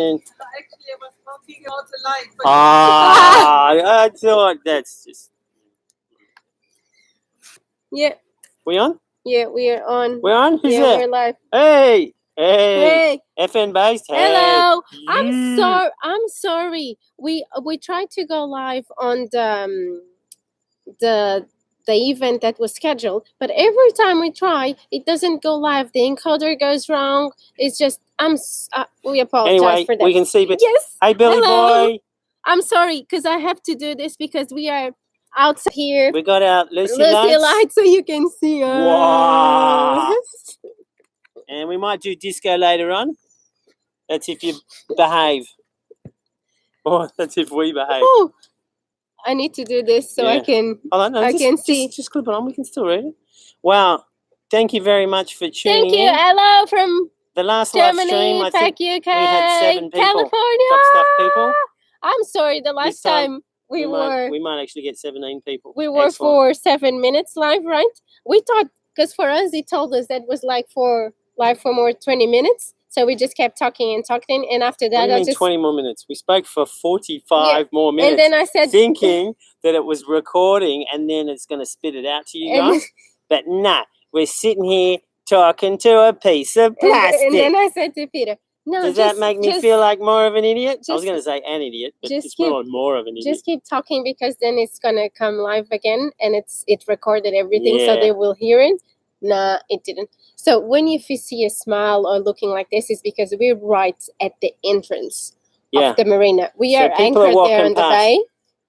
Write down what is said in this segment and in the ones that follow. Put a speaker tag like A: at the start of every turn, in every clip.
A: Actually, I was talking out alive. But
B: I thought that's just.
C: Yeah.
B: We on?
C: Yeah, we are on.
B: We're on? Who's
C: yeah,
B: there?
C: we're live.
B: Hey.
C: Hey.
B: FN based. Hey.
C: Hello.
B: You.
C: I'm sorry. We tried to go live on the event that was scheduled, but every time we try, it doesn't go live. The encoder goes wrong. It's just we apologize
B: Anyway,
C: for that.
B: we can see. But
C: Yes.
B: hey, Billy
C: Hello.
B: boy.
C: I'm sorry because I have to do this because we are outside here.
B: We got our Lucy
C: lights.
B: lights.
C: So you can see us.
B: Wow. And we might do disco later on. That's if you behave. Or that's if we behave.
C: Oh, I need to do this so I can can see.
B: Just clip it on. We can still read it. Wow. Thank you very much for tuning in.
C: Thank you. Hello from
B: the last
C: Germany,
B: live stream. I think
C: UK,
B: we had 7 people.
C: California.
B: Top stuff people.
C: I'm sorry. The last time we
B: might actually get 17 people.
C: We were for 7 minutes live, right? We thought, because for us, he told us that was like for live for more 20 minutes. So we just kept talking, and after that,
B: what do you mean 20 more minutes? We spoke for 45 more minutes.
C: And then I said,
B: thinking that it was recording, and then it's going to spit it out to you guys. But nah, we're sitting here talking to a piece of plastic.
C: And then I said to Peter, no,
B: does that make me feel like more of an idiot? I was going to say an idiot, but it's more of an idiot.
C: Just keep talking because then it's going to come live again, and it recorded everything, so they will hear it. Nah, it didn't. So when you see a smile or looking like this, is because we're right at the entrance of the marina. We are anchored there on the bay.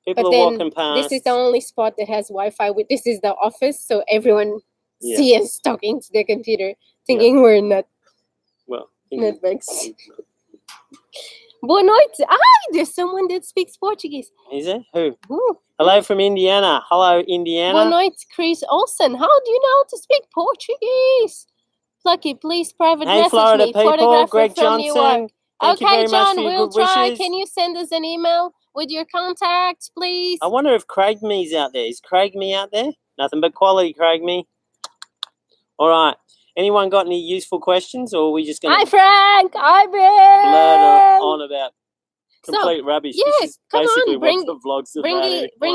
B: People are walking past.
C: This is the only spot that has Wi-Fi. This is the office, so everyone sees us talking to the computer, thinking we're not.
B: Well,
C: Netflix. Boa noite. There's someone that speaks Portuguese.
B: Is it? Who? Hello from Indiana. Hello, Indiana.
C: Boa noite, Chris Olsen. How do you know how to speak Portuguese? Plucky, please private message
B: Florida
C: me.
B: People. Greg Johnson.
C: Okay, John, we'll try. Wishes. Can you send us an email with your contacts, please?
B: I wonder if Craig Me's out there. Is Craig Me out there? Nothing but quality, Craig Me. All right. Anyone got any useful questions, or are we just going to...
C: Hi, Frank. Hi, Bill.
B: Blurt on about complete rubbish.
C: Yes, come on. Bring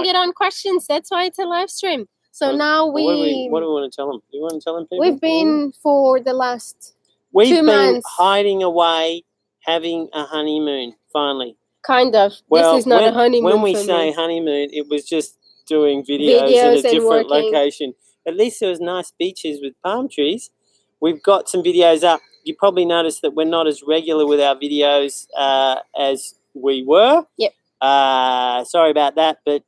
B: it
C: on questions. That's why it's a live stream. So now
B: what do we want to tell them? Do you want to tell them people?
C: We've been for the last 2 months.
B: We've been hiding away, having a honeymoon, finally.
C: Kind of. Well, this is not a honeymoon.
B: When we say honeymoon, it was just doing videos in a different location. At least there was nice beaches with palm trees. We've got some videos up. You probably noticed that we're not as regular with our videos as we were.
C: Yep.
B: Sorry about that, but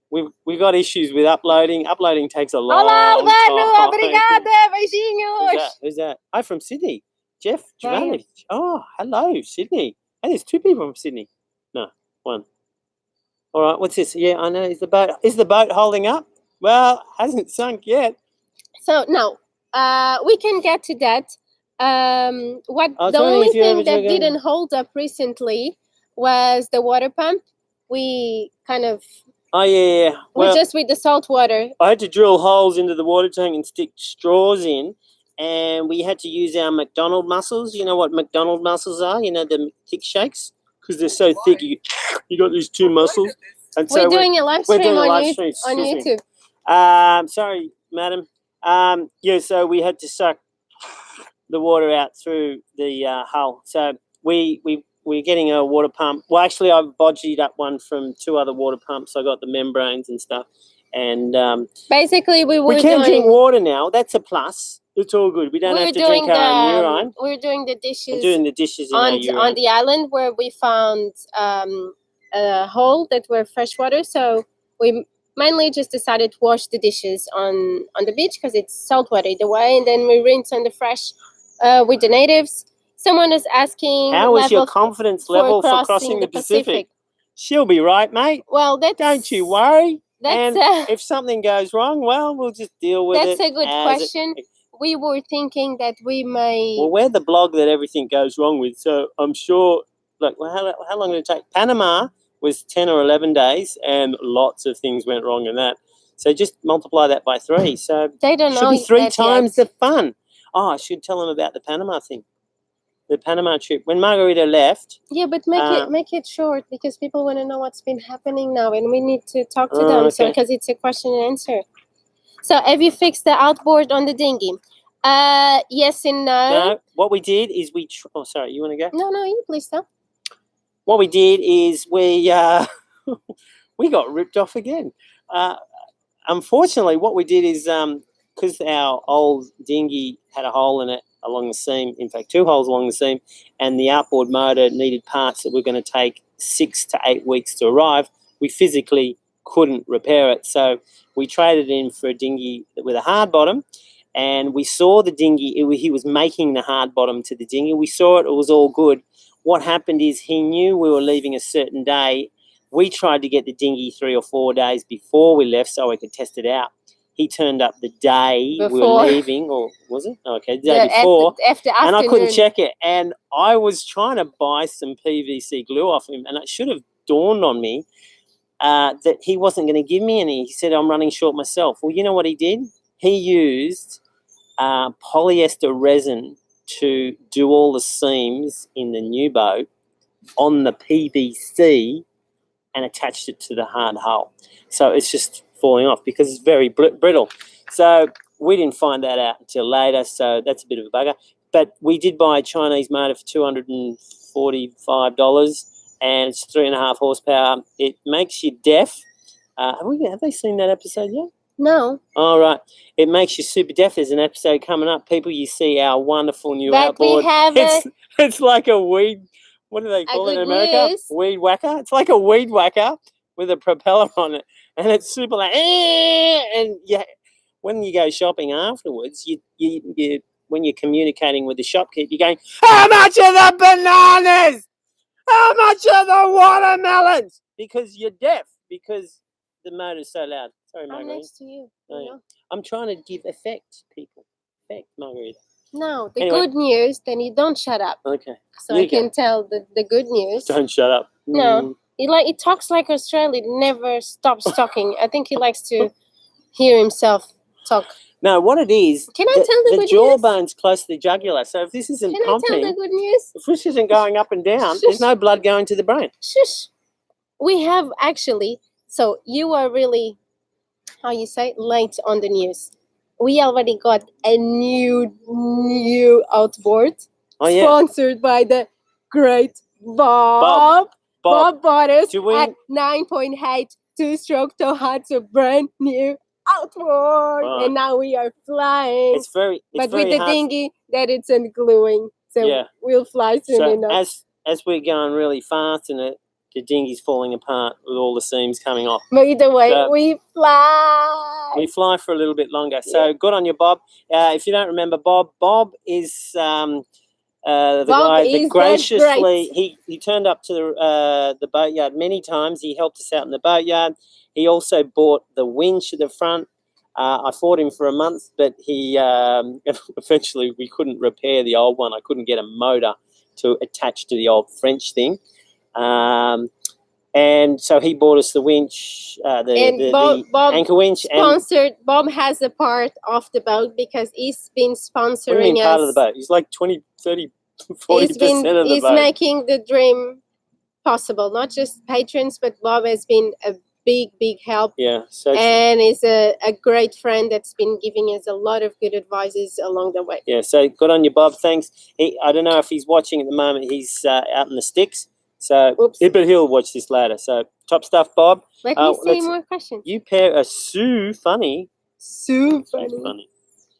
B: we've got issues with uploading. Uploading takes a long time.
C: Olá, obrigada, beijinhos.
B: Who's that? I'm from Sydney. Jeff Giovanni. Oh, hello, Sydney. Hey, there's 2 people from Sydney. No, 1. All right, what's this? Yeah, I know. Is the boat holding up? Well, hasn't sunk yet.
C: So no. We can get to that. The only thing that didn't hold up recently was the water pump. We kind of...
B: Oh, yeah.
C: Well, just with the salt water.
B: I had to drill holes into the water tank and stick straws in, and we had to use our McDonald muscles. You know what McDonald muscles are? You know, the thick shakes? Because they're so thick, you got these 2 muscles. And so
C: we're doing a live stream on YouTube.
B: Sorry, madam. So we had to suck the water out through the hull. So we're getting a water pump. Well, actually, I've bodged up one from 2 other water pumps. I got the membranes and stuff. And
C: basically, we
B: can drink water now. That's a plus. It's all good. We don't have to drink our own urine.
C: We're doing the dishes.
B: We're doing the dishes
C: on the island where we found a hole that were freshwater. So we mainly just decided to wash the dishes on the beach because it's saltwater either way, and then we rinse on the fresh with the natives. Someone is asking,
B: how is your confidence level for crossing the Pacific? She'll be right, mate.
C: Well,
B: don't you worry. And if something goes wrong, well, we'll just deal with it.
C: That's a good question. We were thinking that we may...
B: Well, we're the blog that everything goes wrong with, so I'm sure... Look, how long did it take? Panama was 10 or 11 days, and lots of things went wrong in that. So just multiply that by 3. So
C: they don't know.
B: Should be 3 times the fun. Oh, I should tell them about the Panama thing. the Panama trip. When Margarita left,
C: Yeah, but make it short because people want to know what's been happening now, and we need to talk to
B: Oh,
C: them. So
B: okay.
C: because it's a question and answer. So have you fixed the outboard on the dinghy? Yes and no.
B: no, what we did is oh, sorry, you want to go?
C: No, you please tell.
B: What we did is we we got ripped off again. Unfortunately, what we did is because our old dinghy had a hole in it along the seam, in fact, 2 holes along the seam, and the outboard motor needed parts that were going to take 6 to 8 weeks to arrive, we physically couldn't repair it. So we traded in for a dinghy with a hard bottom, and we saw the dinghy. He was making the hard bottom to the dinghy. We saw it. It was all good. What happened is he knew we were leaving a certain day. We tried to get the dinghy 3 or 4 days before we left so we could test it out. He turned up the day we were leaving, or was it? Okay, the day before, and I couldn't check it. And I was trying to buy some PVC glue off him, and it should have dawned on me that he wasn't going to give me any. He said, I'm running short myself. Well, you know what he did? He used polyester resin to do all the seams in the new boat on the PVC and attached it to the hard hull. So it's just falling off because it's very brittle. So we didn't find that out until later, so that's a bit of a bugger. But we did buy a Chinese motor for $245, and it's 3.5 horsepower. It makes you deaf. Have they seen that episode yet?
C: No.
B: All right. It makes you super deaf. There's an episode coming up. People, you see our wonderful new
C: that
B: outboard.
C: We have
B: it's like a weed. What do they call it in America?
C: News.
B: Weed whacker. It's like a weed whacker with a propeller on it, and it's super like. And yeah, when you go shopping afterwards, you when you're communicating with the shopkeep, you're going, "How much are the bananas? How much are the watermelons?" Because you're deaf. Because the motor's so loud. Sorry, Margarita.
C: I'm next to you.
B: Oh,
C: You know?
B: I'm trying to give effect, people. Effect, Margarita.
C: No, the
B: Anyway.
C: good news, then you don't shut up.
B: Okay.
C: So I can tell the good news.
B: Don't shut up.
C: No. He talks like Australia, never stops talking. I think he likes to hear himself talk.
B: No, what it is,
C: Can I tell the good
B: jawbone's close to the jugular. So if this isn't
C: Can
B: pumping,
C: I tell the good news?
B: if this isn't going up and down, there's no blood going to the brain.
C: Shush. We have actually, so you are really, how you say, late on the news. We already got a new outboard sponsored by the great Bob. Bob bought us at 9.8 2-stroke Tohatsu brand new outboard, and now we are flying.
B: It's very
C: with the dinghy that it's ungluing, so we'll fly soon enough.
B: As we're going really fast and the dinghy's falling apart with all the seams coming off.
C: But either way, we fly.
B: We fly for a little bit longer. So good on you, Bob. If you don't remember Bob is the guy that graciously he turned up to the boatyard many times. He helped us out in the boatyard. He also bought the winch at the front. I fought him for a month, but he eventually we couldn't repair the old one. I couldn't get a motor to attach to the old French thing. And so he bought us the winch, the anchor winch.
C: Sponsored. Bob has a part of the boat because he's been sponsoring us.
B: What do you mean part of the boat? He's like 20, 30, 40% of the boat.
C: He's making the dream possible. Not just patrons, but Bob has been a big help.
B: Yeah.
C: And he's a great friend that's been giving us a lot of good advices along the way.
B: Yeah, so good on you, Bob. Thanks. I don't know if he's watching at the moment. He's out in the sticks. So, but he'll watch this later. So, top stuff, Bob.
C: Let me see more questions.
B: You pair a Sue funny.
C: Sue funny.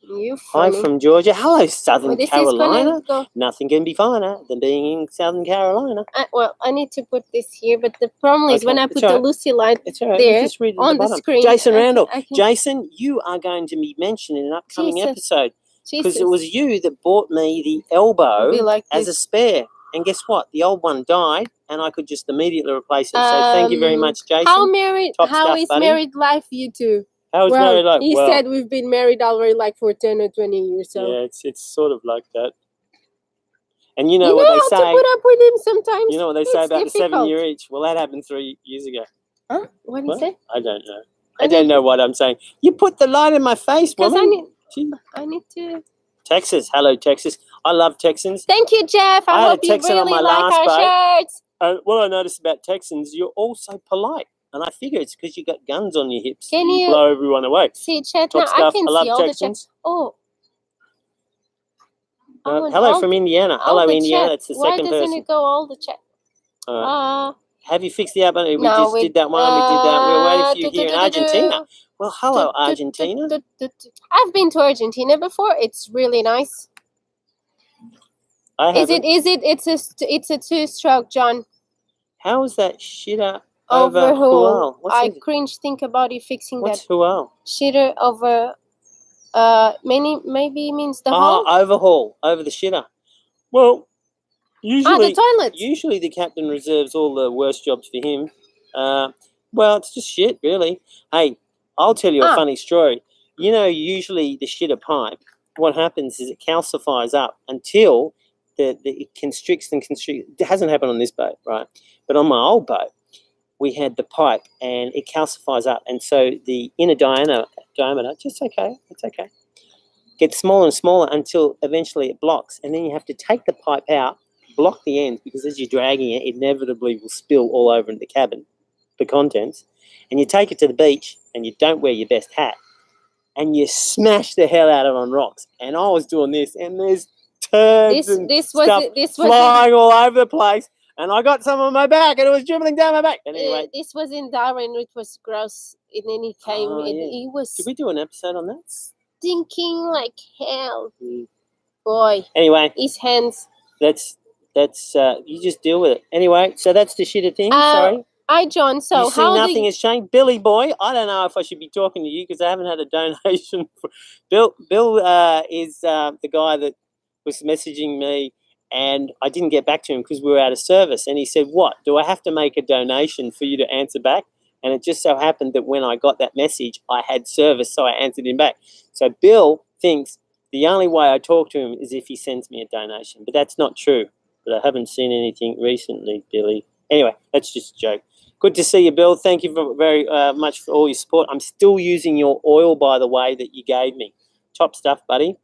C: You
B: funny. Hi from Georgia. Hello, Southern Carolina.
C: Go.
B: Nothing can be finer than being in Southern Carolina.
C: I need to put this here, but the problem is when I put the Lucy light there on the screen.
B: Jason Randall. Jason, you are going to be mentioned in an upcoming episode because it was you that bought me the elbow as a spare. And guess what? The old one died, and I could just immediately replace it. So thank you very much, Jason.
C: How is married life, you two?
B: How is married life?
C: He said we've been married already for 10 or 20 years. So.
B: Yeah, it's sort of like that. And you know what they say.
C: To put up with him sometimes.
B: You know what they say about the 7-year itch? Well, that happened 3 years ago.
C: Huh? What did he say?
B: I don't know. I don't know what I'm saying. You put the light in my face, woman.
C: I need to...
B: Texas. Hello, Texas. I love Texans.
C: Thank you, Jeff.
B: I
C: I
B: had a
C: hope you
B: Texan on
C: really
B: my
C: like
B: last
C: our
B: boat.
C: shirts.
B: What I noticed about Texans, you're all so polite. And I figure it's because you got guns on your hips.
C: Can
B: you
C: you
B: blow everyone away.
C: see chat
B: Top
C: now?
B: stuff.
C: I can
B: I love
C: see all
B: Texans.
C: the chat. Oh. I want
B: Hello
C: all
B: from
C: the-
B: Indiana.
C: all
B: Hello,
C: the
B: Indiana.
C: chat.
B: That's the
C: Why
B: second
C: doesn't
B: person.
C: it go all the chat?
B: All right. Have you fixed the app? We
C: No,
B: just did that one. We did that. We were waiting for you here in Argentina. Well, hello,
C: Do, do,
B: Argentina.
C: I've been to Argentina before. It's really nice.
B: I
C: Is
B: haven't.
C: it? It's a two-stroke, John.
B: How is that shitter over
C: Overhaul.
B: Hual? What's
C: I
B: it?
C: cringe think about you fixing
B: What's
C: that.
B: Hual?
C: Shitter over. Maybe means the
B: Oh,
C: hole.
B: overhaul over the shitter. Well,
C: The toilet.
B: usually the captain reserves all the worst jobs for him. Well, it's just shit, really. Hey, I'll tell you a funny story. You know, usually the shitter pipe, what happens is it calcifies up until it constricts and constricts. It hasn't happened on this boat, right? But on my old boat, we had the pipe and it calcifies up. And so the inner diameter, it's okay, gets smaller and smaller until eventually it blocks. And then you have to take the pipe out, block the ends, because as you're dragging it, inevitably will spill all over in the cabin, the contents. And you take it to the beach and you don't wear your best hat. And you smash the hell out of it on rocks. And I was doing this, and there's turds and stuff flying all over the place. And I got some on my back, and it was dribbling down my back. And anyway,
C: this was in Darwin. It was gross. And then he came. He was
B: Did we do an episode on that?
C: stinking like hell. Boy.
B: Anyway,
C: his hands.
B: That's you just deal with it. Anyway, so that's the shitter thing. Sorry.
C: Hi, John. So
B: you see nothing has changed. Billy boy, I don't know if I should be talking to you because I haven't had a donation. Bill is the guy that was messaging me, and I didn't get back to him because we were out of service. And he said, "What? Do I have to make a donation for you to answer back?" And it just so happened that when I got that message, I had service, so I answered him back. So Bill thinks the only way I talk to him is if he sends me a donation, but that's not true. But I haven't seen anything recently, Billy. Anyway, that's just a joke. Good to see you, Bill. Thank you very much for all your support. I'm still using your oil, by the way, that you gave me. Top stuff, buddy.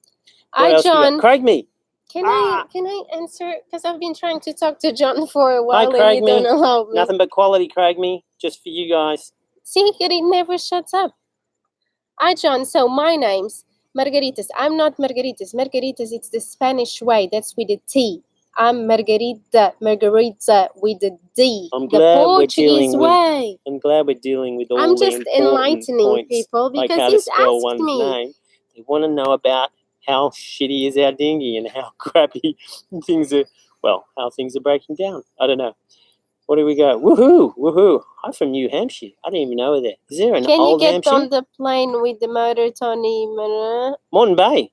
C: Hi, John.
B: Craig me.
C: Can I answer? Because I've been trying to talk to John for a while
B: Hi, Craig
C: and you don't allow me.
B: Nothing but quality, Craig me. Just for you guys.
C: See, it never shuts up. Hi, John. So my name's Margaritas. I'm not Margaritas. Margaritas, it's the Spanish way. That's with a T. I'm Margarita with a D.
B: I'm
C: the
B: glad
C: Portuguese way.
B: I'm glad we're dealing with all
C: I'm
B: the
C: just
B: important
C: enlightening
B: points,
C: people because
B: like how
C: he's
B: to spell
C: asked
B: one's
C: me.
B: name. They want to know about how shitty is our dinghy and how crappy things are. Well, how things are breaking down. I don't know. What do we go? Woohoo! Woohoo! I'm from New Hampshire. I didn't even know we're there. Is there an old Hampshire?
C: Can you get on the plane with the motor, Tony?
B: Moreton Bay.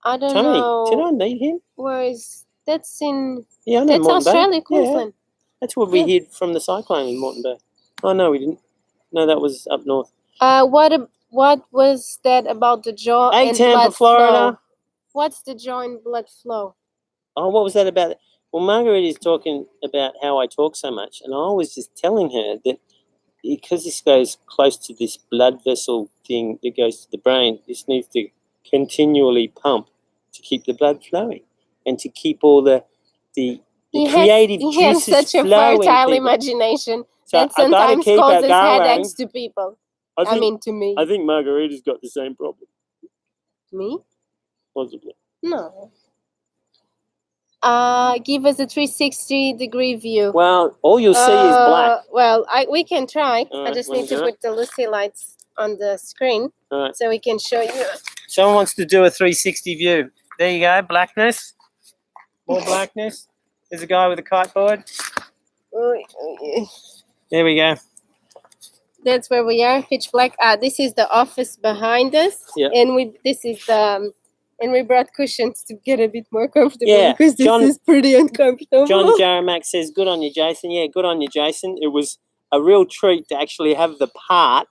C: I don't
B: Tony,
C: know.
B: did I meet him?
C: Where is that's in?
B: Yeah, I know
C: that's
B: Moreton
C: Australia,
B: Bay.
C: Queensland.
B: Yeah. That's where we hid from the cyclone in Moreton Bay. Oh no, we didn't. No, that was up north.
C: What was that about the jaw and
B: Tampa,
C: blood
B: Florida.
C: flow? What's the jaw and blood flow?
B: Oh, what was that about? Well, Margaret is talking about how I talk so much, and I was just telling her that because this goes close to this blood vessel thing that goes to the brain, this needs to continually pump to keep the blood flowing and to keep all the creative juices flowing.
C: He has such a fertile imagination that sometimes causes headaches to people. I mean, to me.
B: I think Margarita's got the same problem.
C: Me?
B: Possibly.
C: No. Give us a 360-degree view.
B: Well, all you'll see is black.
C: Well, we can try.
B: All
C: I
B: right,
C: just need to put the Lucy lights on the screen so we can show you.
B: Someone wants to do a 360 view. There you go, blackness. More blackness. There's a guy with a kiteboard. There we go.
C: That's where we are, pitch black. This is the office behind us.
B: Yeah.
C: And this is the... And we brought cushions to get a bit more comfortable because this is pretty uncomfortable.
B: John Jaramack says, good on you, Jason. Yeah, good on you, Jason. It was a real treat to actually have the part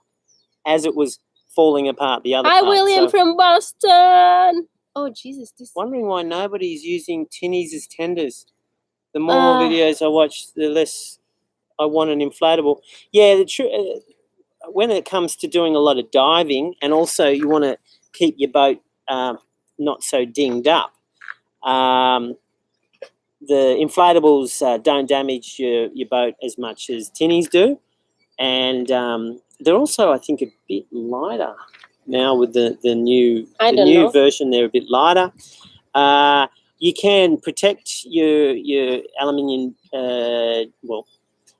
B: as it was falling apart, the other part.
C: Hi, William from Boston. Oh, Jesus.
B: Wondering why nobody's using tinnies as tenders. The more videos I watch, the less I want an inflatable. Yeah, when it comes to doing a lot of diving, and also you want to keep your boat... not so dinged up. The inflatables don't damage your boat as much as tinnies do, and they're also, I think, a bit lighter now with the new version. They're a bit lighter. You can protect your aluminium.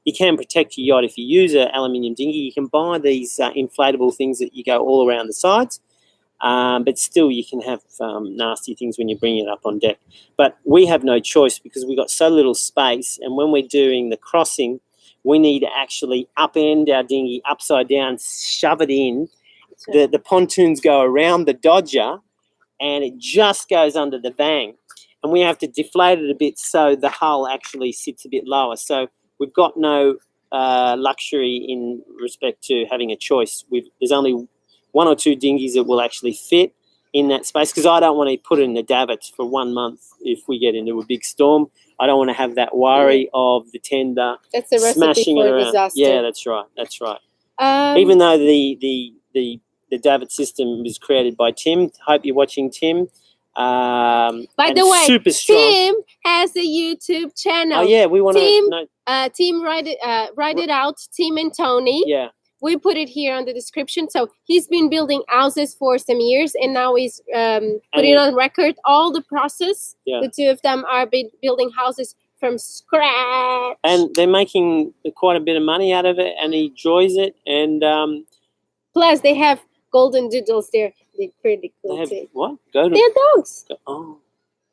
B: You can protect your yacht if you use an aluminium dinghy. You can buy these inflatable things that you go all around the sides. But still, you can have nasty things when you bring it up on deck. But we have no choice because we've got so little space. And when we're doing the crossing, we need to actually upend our dinghy upside down, shove it in. The pontoons go around the dodger, and it just goes under the vang. And we have to deflate it a bit so the hull actually sits a bit lower. So we've got no luxury in respect to having a choice. There's only one or two dinghies that will actually fit in that space because I don't want to put it in the davits for 1 month if we get into a big storm. I don't want to have that worry of the tender smashing it around. Disaster. Yeah, that's right. That's right. Even though the davit system was created by Tim. Hope you're watching, Tim.
C: By the way, super strong. Tim has a YouTube channel.
B: Oh yeah, we want
C: to. Tim, write it out. Tim and Tony.
B: Yeah.
C: We put it here on the description. So he's been building houses for some years, and now he's putting on record all the process.
B: Yeah.
C: The two of them are building houses from scratch,
B: and they're making quite a bit of money out of it, and he enjoys it. And
C: plus, they have golden doodles there. They're pretty cool.
B: They have
C: too.
B: What?
C: They're dogs.
B: Oh,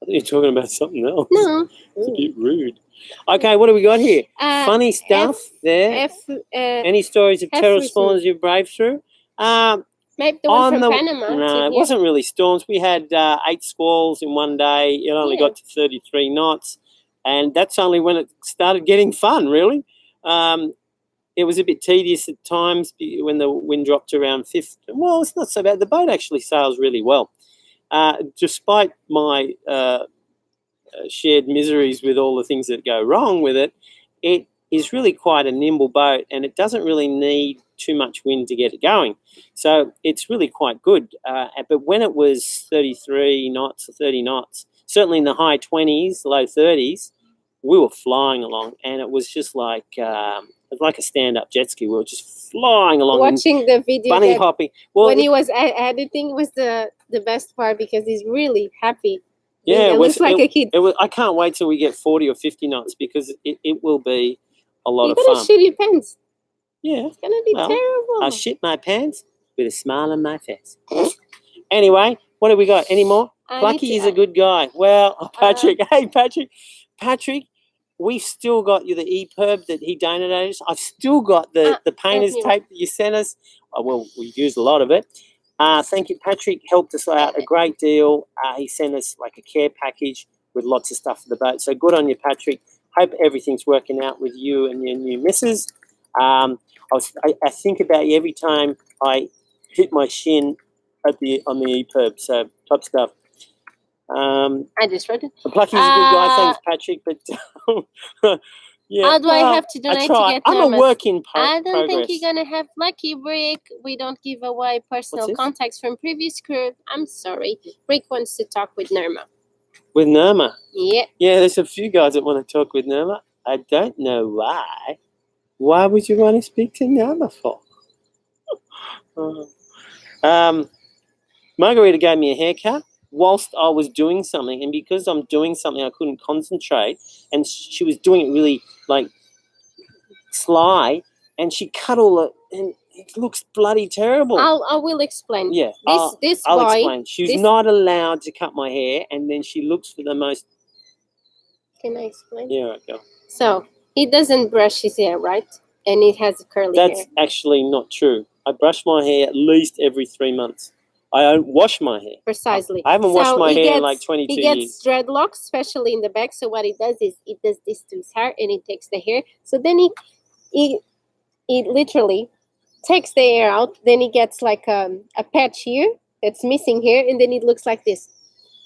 B: I thought you were talking about something else.
C: No,
B: it's a bit rude. Okay, what do we got here? Funny stuff there. Any stories of terrible storms you've braved through?
C: Maybe the one from Panama.
B: No, it wasn't really storms. We had 8 squalls in one day. It only got to 33 knots. And that's only when it started getting fun, really. It was a bit tedious at times when the wind dropped around 50. Well, it's not so bad. The boat actually sails really well. Despite my shared miseries with all the things that go wrong with it, it is really quite a nimble boat, and it doesn't really need too much wind to get it going. So it's really quite good. But when it was 33 knots or 30 knots, certainly in the high 20s, low 30s, we were flying along, and it was just like a stand-up jet ski. We were just flying along.
C: Watching the video.
B: Bunny hopping. Well,
C: when he was editing was the best part because he's really happy.
B: Yeah,
C: it looks like a kid.
B: I can't wait till we get 40 or 50 knots because it will be a lot of fun.
C: You're going to shit your pants.
B: Yeah.
C: It's going to be terrible.
B: I shit my pants with a smile on my face. Anyway, what have we got? Any more? Plucky is a good guy. Well, Patrick. Hey, Patrick. Patrick, we've still got the EPIRB that he donated us. I've still got the painter's tape that you sent us. Oh, well, we used a lot of it. Thank you. Patrick helped us out a great deal. He sent us like a care package with lots of stuff for the boat. So good on you, Patrick. Hope everything's working out with you and your new missus. I think about you every time I hit my shin on the EPIRB. So top stuff.
C: I just read it.
B: Plucky's a good guy. Thanks, Patrick. But yeah,
C: how do I have to donate to get
B: I'm a work in progress.
C: I don't think you're gonna have lucky, Rick. We don't give away personal contacts from previous crew. I'm sorry. Rick wants to talk with Nirma.
B: With Nirma?
C: Yeah.
B: Yeah, there's a few guys that want to talk with Nirma. I don't know why. Why would you want to speak to Nirma for? Margarita gave me a haircut whilst I was doing something, and because I'm doing something I couldn't concentrate, and she was doing it really sly, and she cut all the, and it looks bloody terrible.
C: I will explain.
B: Yeah,
C: I'll
B: explain. She's not allowed to cut my hair, and then she looks for the most.
C: Can I explain?
B: Yeah, right, go.
C: So he doesn't brush his hair, right? And it has curly hair.
B: That's actually not true. I brush my hair at least every 3 months. I don't wash my hair.
C: Precisely.
B: I haven't washed my hair in like 22 years.
C: He gets dreadlocks, especially in the back. So what he does is he does this to his hair, and he takes the hair. So then he literally takes the hair out. Then he gets like a patch here that's missing here, and then it looks like this,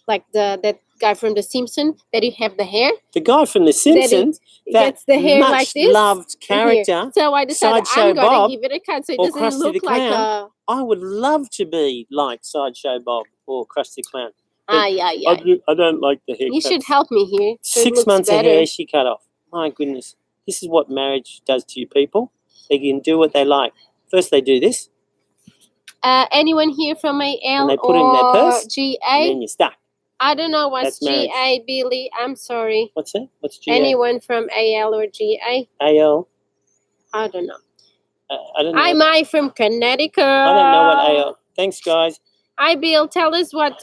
C: like that guy from The Simpsons that you have the hair.
B: The guy from The Simpsons that
C: gets the hair like this,
B: loved character.
C: So I decided I'm going to give it a cut so it doesn't look like a.
B: I would love to be like Sideshow Bob or Krusty Clown. I don't like the haircut.
C: You should help me here. So it
B: 6
C: looks
B: months
C: better.
B: of hair she cut off. My goodness. This is what marriage does to you people. They can do what they like. First they do this,
C: Anyone here from
B: and
C: AL
B: they put it in their
C: or
B: purse, and
C: GA?
B: then you're stuck.
C: I don't know what's
B: That's marriage.
C: GA, Billy. I'm sorry.
B: What's that? What's GA?
C: Anyone from AL or GA?
B: AL?
C: I don't know.
B: I don't know.
C: I'm I from Connecticut.
B: I don't know what AL. Thanks, guys.
C: Hi, Bill. Tell us what,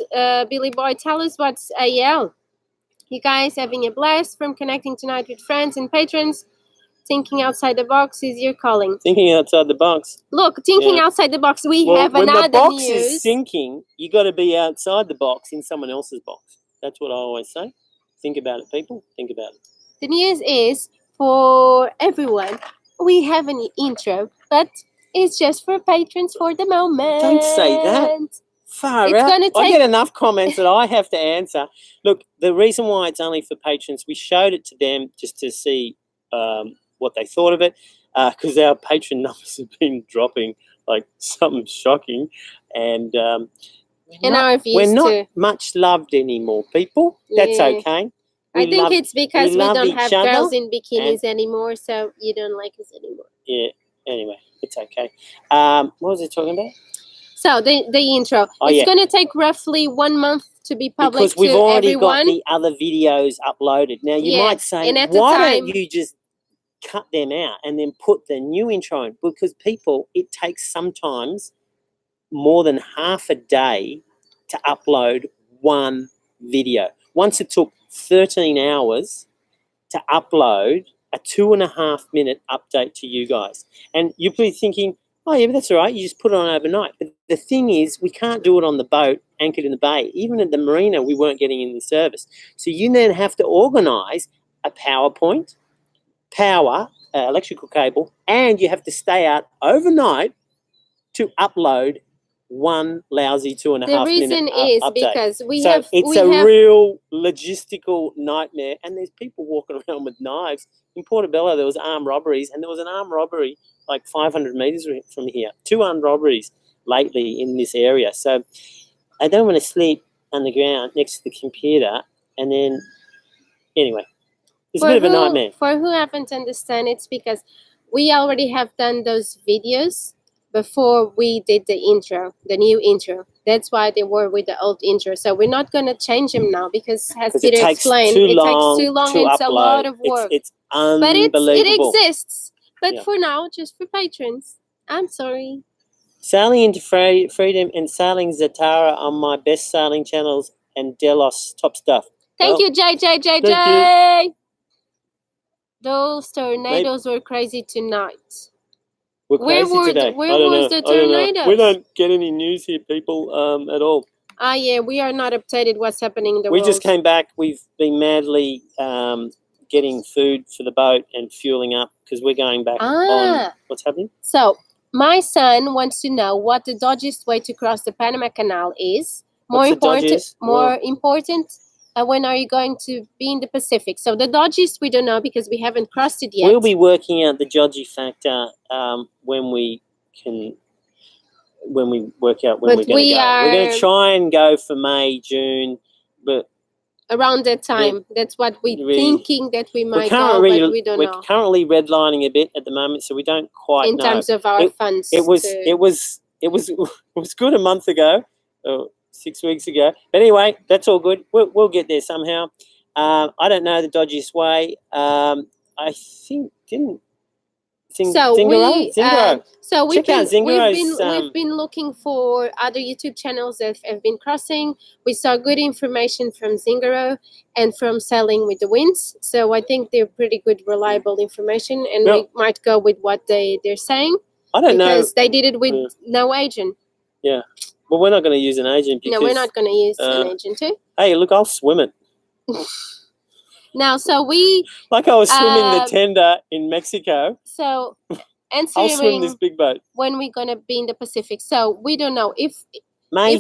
C: Billy Boy, tell us what's AL. You guys having a blast from connecting tonight with friends and patrons. Thinking outside the box is your calling.
B: Thinking outside the box.
C: Look, thinking outside the box. We have
B: when
C: another
B: the box
C: news.
B: is sinking, you got to be outside the box in someone else's box. That's what I always say. Think about it, people. Think about it.
C: The news is for everyone. We have an intro, but it's just for patrons for the moment.
B: Don't say that. Far
C: It's
B: out.
C: gonna
B: I
C: take-
B: get enough comments that I have to answer. Look, the reason why it's only for patrons, we showed it to them just to see what they thought of it, because our patron numbers have been dropping like something shocking, and
C: Our views
B: we're not
C: too.
B: much loved anymore, people. That's
C: Yeah.
B: okay.
C: I think it's because we
B: love
C: don't
B: each
C: have
B: other
C: girls in bikinis anymore, so you don't like us anymore.
B: Yeah. Anyway, it's okay. What was I talking about?
C: So the intro. It's going to take roughly 1 month to be public
B: Because we've
C: to
B: already
C: everyone.
B: got the other videos uploaded. Now you might say,
C: and at the
B: why
C: time-
B: don't you just cut them out and then put the new intro in? Because people, it takes sometimes more than half a day to upload one video. Once it took 13 hours to upload a 2.5 minute update to you guys. And you'll be thinking, oh yeah, but that's all right, you just put it on overnight. But the thing is, we can't do it on the boat anchored in the bay. Even at the marina, we weren't getting in the service. So you then have to organise a PowerPoint, power, electrical cable, and you have to stay out overnight to upload one lousy 2.5 minute
C: The reason is
B: update.
C: because
B: It's a real logistical nightmare, and there's people walking around with knives. In Portobello, there was armed robberies, and there was an armed robbery like 500 metres from here. 2 armed robberies lately in this area. So I don't want to sleep on the ground next to the computer, and then, anyway, it's a bit of a nightmare.
C: For who haven't understand, it's because we already have done those videos before we did the intro, the new intro. That's why they were with the old intro. So we're not going to change them now because, as Peter explained, it takes too long. It's a lot of work.
B: It's unbelievable.
C: But it exists. But
B: Yeah.
C: for now, just for patrons. I'm sorry.
B: Sailing into freedom and sailing Zatara on my best sailing channels and Delos top stuff.
C: Thank
B: Well,
C: you, JJJJ.
B: thank
C: Those tornadoes were crazy tonight.
B: We're
C: Where
B: crazy
C: were the-
B: today.
C: where
B: I don't
C: was
B: know.
C: the
B: I don't know.
C: tornadoes?
B: We don't get any news here, people, at all.
C: Yeah, we are not updated what's happening in the
B: We
C: world.
B: just came back. We've been madly getting food for the boat and fueling up because we're going back on what's happening.
C: So, my son wants to know what the dodgiest way to cross the Panama Canal is. More
B: What's the
C: important,
B: dodgiest?
C: more important. When are you going to be in the Pacific? So the dodgiest we don't know because we haven't crossed it yet.
B: We'll be working out the dodgy factor when we work out when
C: But
B: we're going to
C: we
B: go.
C: are-
B: We're going to try and go for May, June, but
C: Around that time, that's what we're thinking that we might go, but we don't
B: we're
C: know
B: currently redlining a bit at the moment, so we don't quite
C: in
B: know.
C: terms of our funds.
B: It was good a month ago, or 6 weeks ago. But anyway, that's all good. We'll get there somehow. I don't know the dodgiest way. I think Zingaro.
C: So we've
B: Check out
C: been
B: Zingaro's,
C: we've been looking for other YouTube channels that have been crossing. We saw good information from Zingaro and from Sailing with the Winds. So I think they're pretty good, reliable information, and we might go with what they're saying.
B: I don't know
C: because they did it with no agent.
B: Yeah. Well, we're not going to use an agent because...
C: No, we're not going to use an agent too.
B: Hey, look, I'll swim it.
C: Now, so we...
B: Like I was swimming the tender in Mexico.
C: So,
B: I'll swim this big boat.
C: When we're going to be in the Pacific. So, we don't know. If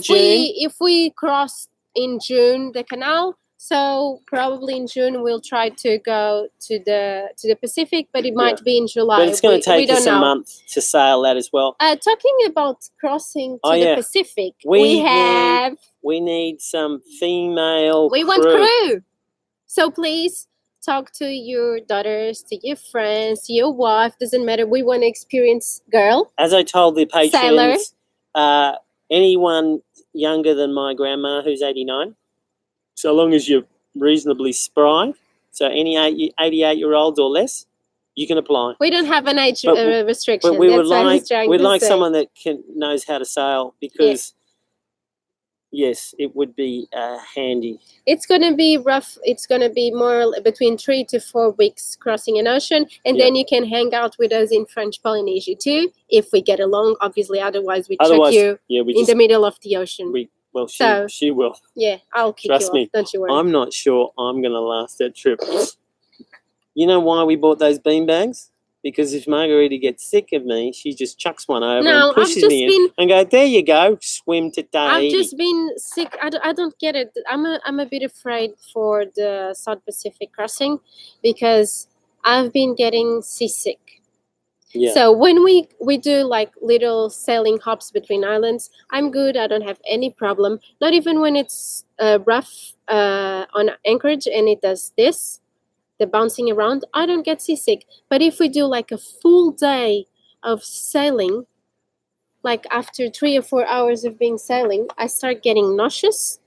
B: June.
C: we cross in June the canal, So probably in June we'll try to go to the Pacific, but it might be in July.
B: But it's going to
C: we
B: take
C: don't
B: us a
C: know.
B: month to sail that as well.
C: Talking about crossing to
B: Oh,
C: the
B: yeah.
C: Pacific,
B: We
C: we
B: need some female
C: want crew. So please talk to your daughters, to your friends, to your wife. Doesn't matter. We want to experience girl.
B: As I told the
C: Sailor.
B: patrons, anyone younger than my grandma, who's 89, so long as you're reasonably spry, so any 88-year-olds or less, you can apply.
C: We don't have an age
B: But-
C: restriction.
B: But we would
C: That's what I was
B: like
C: trying
B: we'd
C: to
B: like
C: say.
B: someone that knows how to sail, because yes, it would be handy.
C: It's going to be rough. It's going to be more between 3 to 4 weeks crossing an ocean, and then you can hang out with us in French Polynesia too, if we get along. Obviously, otherwise we chuck you in the middle of the ocean.
B: She will.
C: Yeah, I'll kick
B: Trust
C: you
B: me,
C: off. Don't you worry.
B: I'm not sure I'm going to last that trip. You know why we bought those beanbags? Because if Margarita gets sick of me, she just chucks one over and pushes me in and go, there you go, swim to
C: I've
B: Tahiti.
C: just been sick. I don't get it. I'm a bit afraid for the South Pacific crossing because I've been getting seasick.
B: Yeah.
C: So when we do like little sailing hops between islands, I'm good. I don't have any problem. Not even when it's rough on Anchorage and it does this, the bouncing around, I don't get seasick. But if we do like a full day of sailing, like after 3 or 4 hours of being sailing, I start getting nauseous.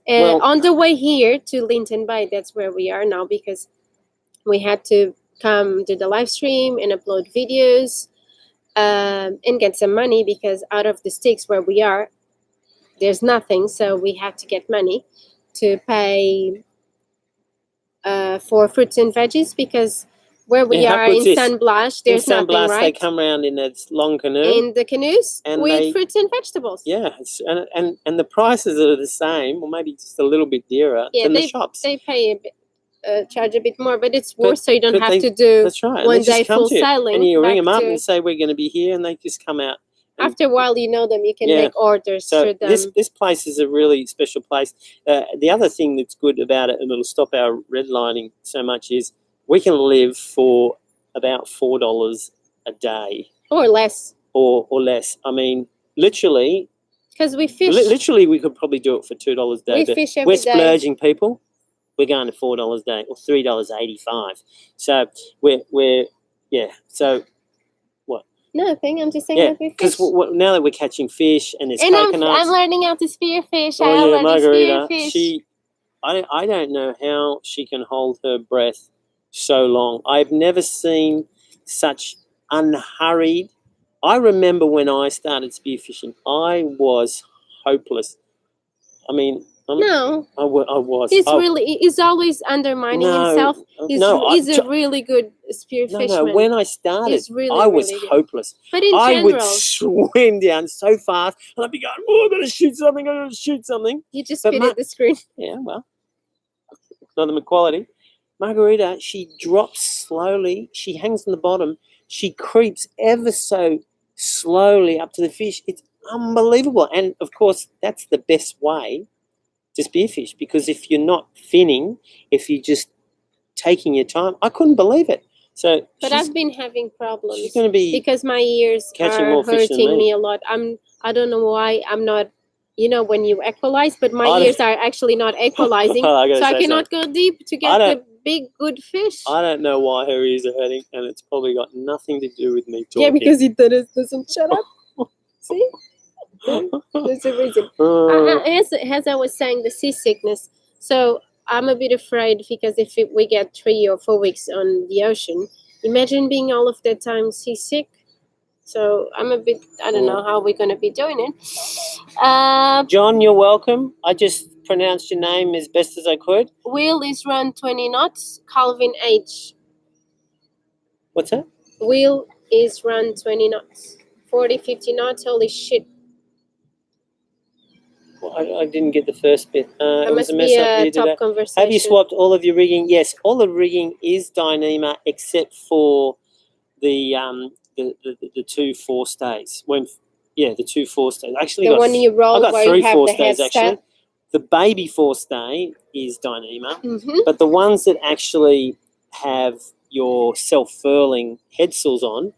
C: And on the way here to Linton Bay, that's where we are now, because we had to come do the live stream and upload videos and get some money, because out of the sticks where we are, there's nothing. So we had to get money to pay for fruits and veggies, because where we are in San Blas, there's
B: San
C: nothing,
B: Blas,
C: right?
B: they come around in a long canoe.
C: In the canoes
B: and
C: with fruits and vegetables.
B: Yeah, and the prices are the same, or maybe just a little bit dearer than the shops.
C: They pay a bit, charge a bit more, but it's worth, so you don't have to do
B: that's right.
C: one day full sailing.
B: And you ring them up and say, we're going to be here, and they just come out.
C: After a while, you know them. You can make orders through them.
B: This place is a really special place. The other thing that's good about it, and it'll stop our redlining so much, is we can live for about $4 a day.
C: Or less.
B: Or less. I mean, literally.
C: Because we fish.
B: Literally, we could probably do it for $2 a day.
C: We fish every day.
B: We're splurging, people. We're going to $4 a day, or $3.85. So we're So what?
C: Nothing. I'm just saying that we fish.
B: Because now that we're catching fish and there's coconuts.
C: I'm learning how to spearfish.
B: Margarita. I don't know how she can hold her breath so long. I've never seen such unhurried. I remember when I started spearfishing, I was hopeless. I mean, I was.
C: He's always undermining himself. He's a really good spearfishman.
B: No, when I started, I was hopeless.
C: But in
B: I
C: general,
B: would swim down so fast, and I'd be going, oh, I got to shoot something.
C: You just spit at the screen.
B: Yeah, well, not the quality. Margarita, she drops slowly. She hangs on the bottom. She creeps ever so slowly up to the fish. It's unbelievable. And, of course, that's the best way to spearfish, because if you're not finning, if you're just taking your time, I couldn't believe it.
C: But I've been having problems.
B: She's going to be
C: because my ears are hurting me a lot. I don't know why I'm not. You know, when you equalize, but my ears are actually not equalizing, so I cannot go deep to get the big good fish.
B: I don't know why her ears are hurting, and it's probably got nothing to do with me talking.
C: Yeah, because he doesn't shut up. See? There's a reason. As I was saying, the seasickness. So I'm a bit afraid, because if we get 3 or 4 weeks on the ocean, imagine being all of that time seasick. So I'm a bit, I don't know how we're going to be doing it.
B: John, you're welcome. I just pronounced your name as best as I could.
C: Will is run 20 knots. Calvin H.
B: What's that?
C: Will is run 20 knots. 40, 50 knots. Holy shit.
B: Well, I didn't get the first bit.
C: That must be a top conversation.
B: Have you swapped all of your rigging? Yes, all the rigging is Dyneema except for the 2 forestays. The 2 forestays. Actually,
C: the one you roll where you have the head
B: actually. The baby forestay is Dyneema.
C: Mm-hmm.
B: But the ones that actually have your self-furling head sills on,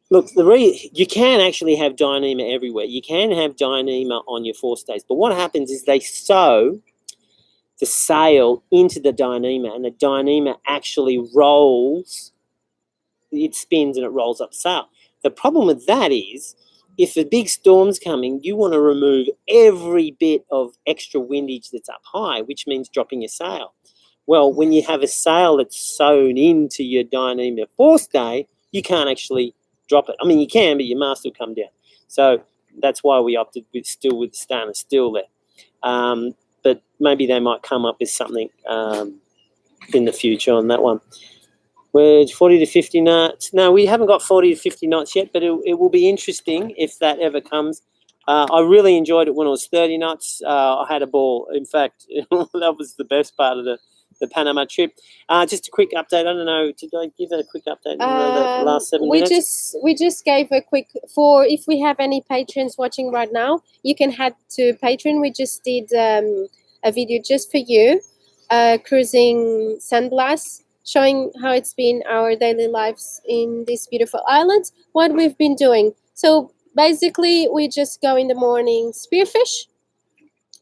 B: look, you can actually have Dyneema everywhere. You can have Dyneema on your forestays. But what happens is they sew the sail into the Dyneema, and the Dyneema actually rolls. It spins and it rolls up sail. The problem with that is, if a big storm's coming, you want to remove every bit of extra windage that's up high, which means dropping your sail. Well, when you have a sail that's sewn into your Dyneema forestay, you can't actually drop it. I mean, you can, but your mast will come down. So that's why we opted with stainless steel there. But maybe they might come up with something in the future on that one. We're 40 to 50 knots. No, we haven't got 40 to 50 knots yet, but it will be interesting if that ever comes. I really enjoyed it when it was 30 knots. I had a ball. In fact, that was the best part of the Panama trip. Just a quick update. I don't know. Did I give it a quick update in the last 7 minutes?
C: We just gave a quick, for if we have any patrons watching right now, you can head to Patreon. We just did a video just for you, cruising Sandblast, showing how it's been our daily lives in this beautiful island, what we've been doing. So basically, we just go in the morning spearfish,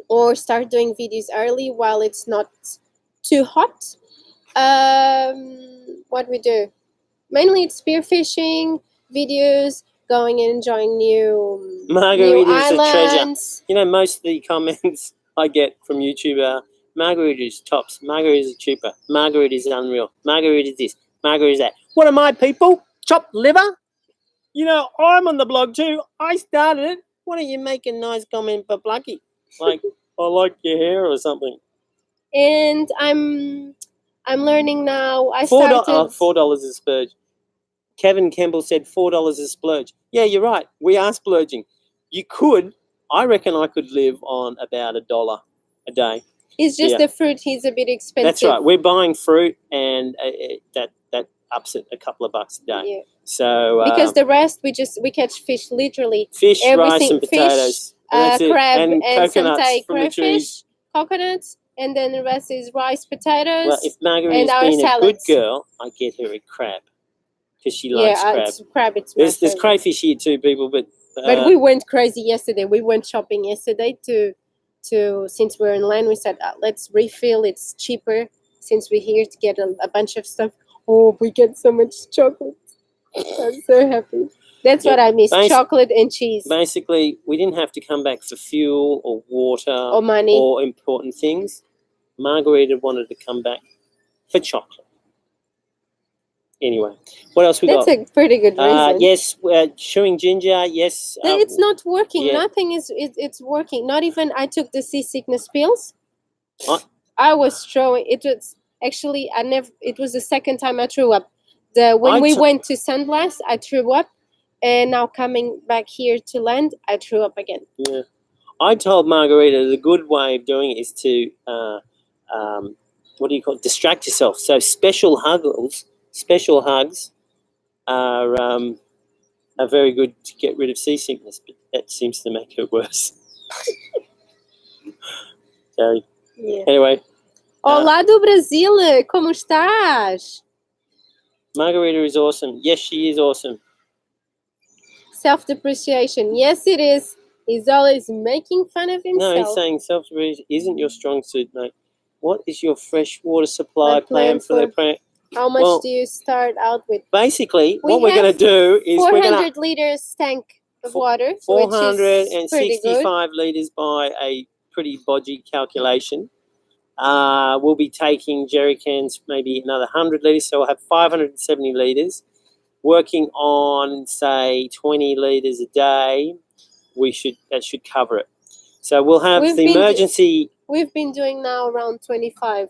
C: or start doing videos early while it's not too hot. What we do? Mainly it's spearfishing, videos, going and enjoying new
B: Margarita's
C: islands.
B: a treasure. Most of the comments I get from YouTube are, Margarita is tops. Margarita is cheaper. Margarita is unreal. Margarita is this. Margarita is that. What am I, people? Chopped liver? I'm on the blog too. I started it. Why don't you make a nice comment for Plucky? Like, I like your hair or something.
C: And I'm learning now.
B: $4 a splurge. Kevin Campbell said $4 a splurge. Yeah, you're right. We are splurging. I reckon I could live on about $1 a day.
C: It's just the fruit. He's a bit expensive.
B: That's right. We're buying fruit, and that ups it a couple of bucks a day.
C: Yeah.
B: So
C: because the rest we catch fish literally.
B: Fish,
C: everything,
B: rice, and potatoes.
C: Fish, crab,
B: and coconuts from the trees.
C: Crayfish, coconuts, and then the rest is rice, potatoes.
B: Well, if Margarita's been a good girl, I get her a crab because she likes crab. There's crayfish here too, people, but
C: we went crazy yesterday. We went shopping yesterday to since we're in land, we said let's refill. It's cheaper since we're here to get a bunch of stuff. Oh, we get so much chocolate. I'm so happy. That's what I miss, chocolate and cheese.
B: Basically, we didn't have to come back for fuel or water
C: or money
B: or important things. Margarita wanted to come back for chocolate. Anyway, what else we got?
C: That's a pretty good reason.
B: Yes, chewing ginger. Yes,
C: it's not working. Yeah. Nothing is. It's working. Not even. I took the seasickness pills. I was throwing. It was actually. I never. It was the second time I threw up. When we went to Sandblast, I threw up, and now coming back here to land, I threw up again.
B: Yeah, I told Margarita the good way of doing it is to what do you call it? Distract yourself. So special hugs are very good to get rid of seasickness, but that seems to make it worse. So, anyway.
C: Olá do Brasil, como estás?
B: Margarita is awesome. Yes, she is awesome.
C: Self-depreciation. Yes, it is. He's always making fun of himself.
B: No, he's saying self-depreciation isn't your strong suit, mate. What is your freshwater supply plan for the plant?
C: How much do you start out with?
B: Basically, what we're going to do is
C: 400 liters tank of water.
B: 465 litres by a pretty bodgy calculation. We'll be taking jerry cans, maybe another 100 litres, so we'll have 570 litres. Working on, say, 20 litres a day, that should cover it. So we'll have emergency.
C: We've been doing now around 25.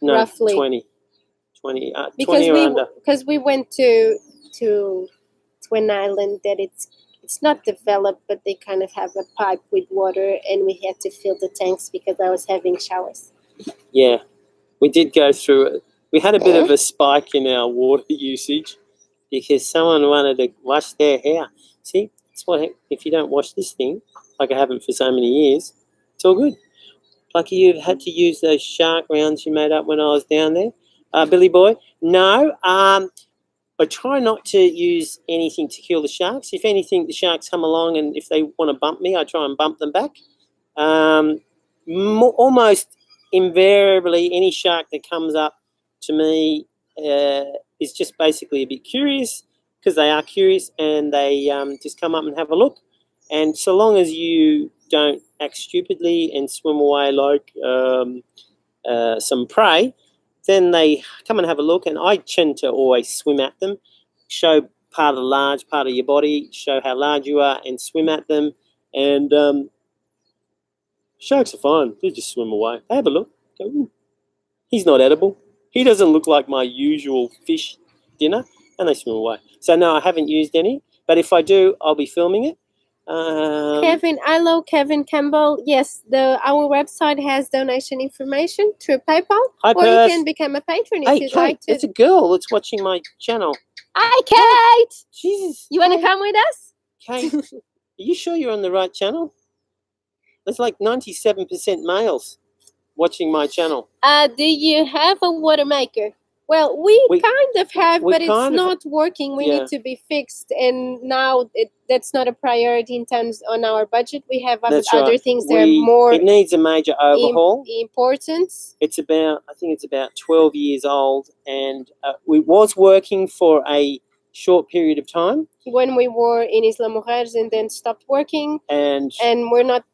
B: No,
C: roughly
B: 20. 20 or under.
C: Because we went to an island that it's not developed, but they kind of have a pipe with water, and we had to fill the tanks because I was having showers.
B: Yeah, we did go through it. We had a bit of a spike in our water usage because someone wanted to wash their hair. See, that's what if you don't wash this thing, like I haven't for so many years. It's all good. Plucky, you've had to use those shark rounds you made up when I was down there. Billy boy, no. I try not to use anything to kill the sharks. If anything, the sharks come along and if they want to bump me, I try and bump them back. Almost invariably, any shark that comes up to me is just basically a bit curious, because they are curious, and they just come up and have a look. And so long as you don't act stupidly and swim away like some prey, then they come and have a look, and I tend to always swim at them, show part of the large part of your body, show how large you are, and swim at them. And sharks are fine. They just swim away. They have a look. Go, ooh, he's not edible. He doesn't look like my usual fish dinner, and they swim away. So no, I haven't used any, but if I do, I'll be filming it.
C: Kevin, hello, Kevin Campbell. Yes, our website has donation information through PayPal,
B: Hi,
C: or you
B: Perth.
C: can become a patron if
B: Hey,
C: you'd
B: Kate,
C: like to.
B: it's a girl that's watching my channel.
C: Hi, Kate.
B: Jesus.
C: You want to come with us?
B: Kate, are you sure you're on the right channel? There's like 97% males watching my channel.
C: Do you have a water maker? Well, we kind of have, but it's not working. We need to be fixed, and now that's not a priority in terms on our budget. We have other things that are more.
B: It needs a major overhaul.
C: Important.
B: It's about, I think it's about 12 years old, and it was working for a short period of time.
C: When we were in Isla Mujeres and then stopped working,
B: and
C: we're not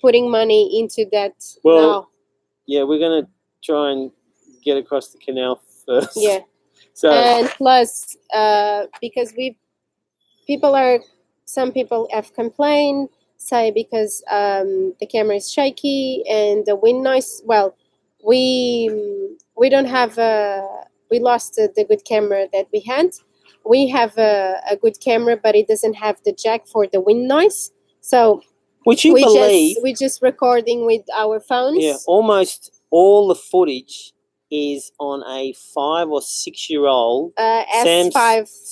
C: putting money into that now.
B: Yeah, we're gonna try and get across the canal first.
C: Yeah.
B: So
C: and plus, because some people have complained, say because the camera is shaky and the wind noise. Well, we don't have we lost the good camera that we had. We have a good camera, but it doesn't have the jack for the wind noise. So we just recording with our phones.
B: Yeah, almost all the footage is on a 5 or 6 year old
C: S5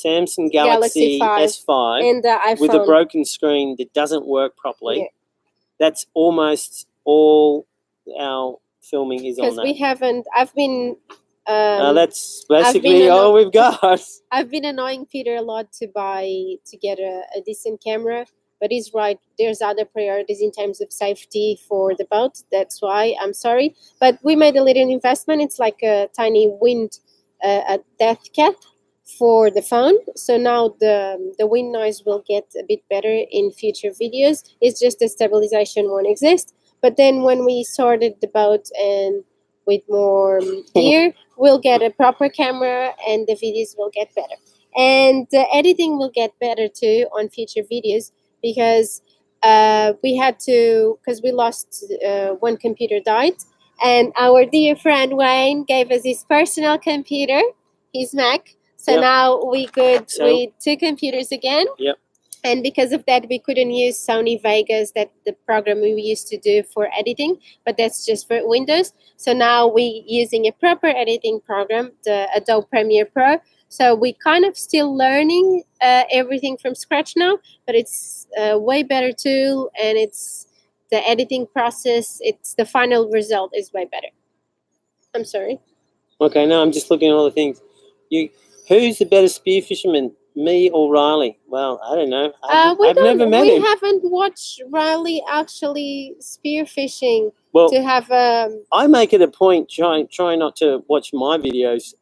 B: Samsung Galaxy S5
C: and the iPhone
B: with a broken screen that doesn't work properly.
C: Yeah.
B: That's almost all our filming is on that.
C: Because we haven't. I've been.
B: That's basically all we've got.
C: I've been annoying Peter a lot to get a decent camera. But he's right. There's other priorities in terms of safety for the boat. That's why I'm sorry. But we made a little investment. It's like a tiny a death cap for the phone. So now the wind noise will get a bit better in future videos. It's just the stabilization won't exist. But then when we sorted the boat and with more gear, we'll get a proper camera and the videos will get better. And the editing will get better too on future videos. Because we had to, because we lost one computer died, and our dear friend Wayne gave us his personal computer, his Mac. So now we could with 2 computers again.
B: Yep.
C: And because of that, we couldn't use Sony Vegas, that the program we used to do for editing, but that's just for Windows. So now we're using a proper editing program, the Adobe Premiere Pro. So we kind of still learning everything from scratch now, but it's a way better tool, and it's the editing process. It's the final result is way better. I'm sorry.
B: Okay, no, I'm just looking at all the things. Who's the better spear fisherman, me or Riley? Well, I don't know. I've never met him.
C: We haven't watched Riley actually spearfishing.
B: Well,
C: to have
B: I make it a point try not to watch my videos,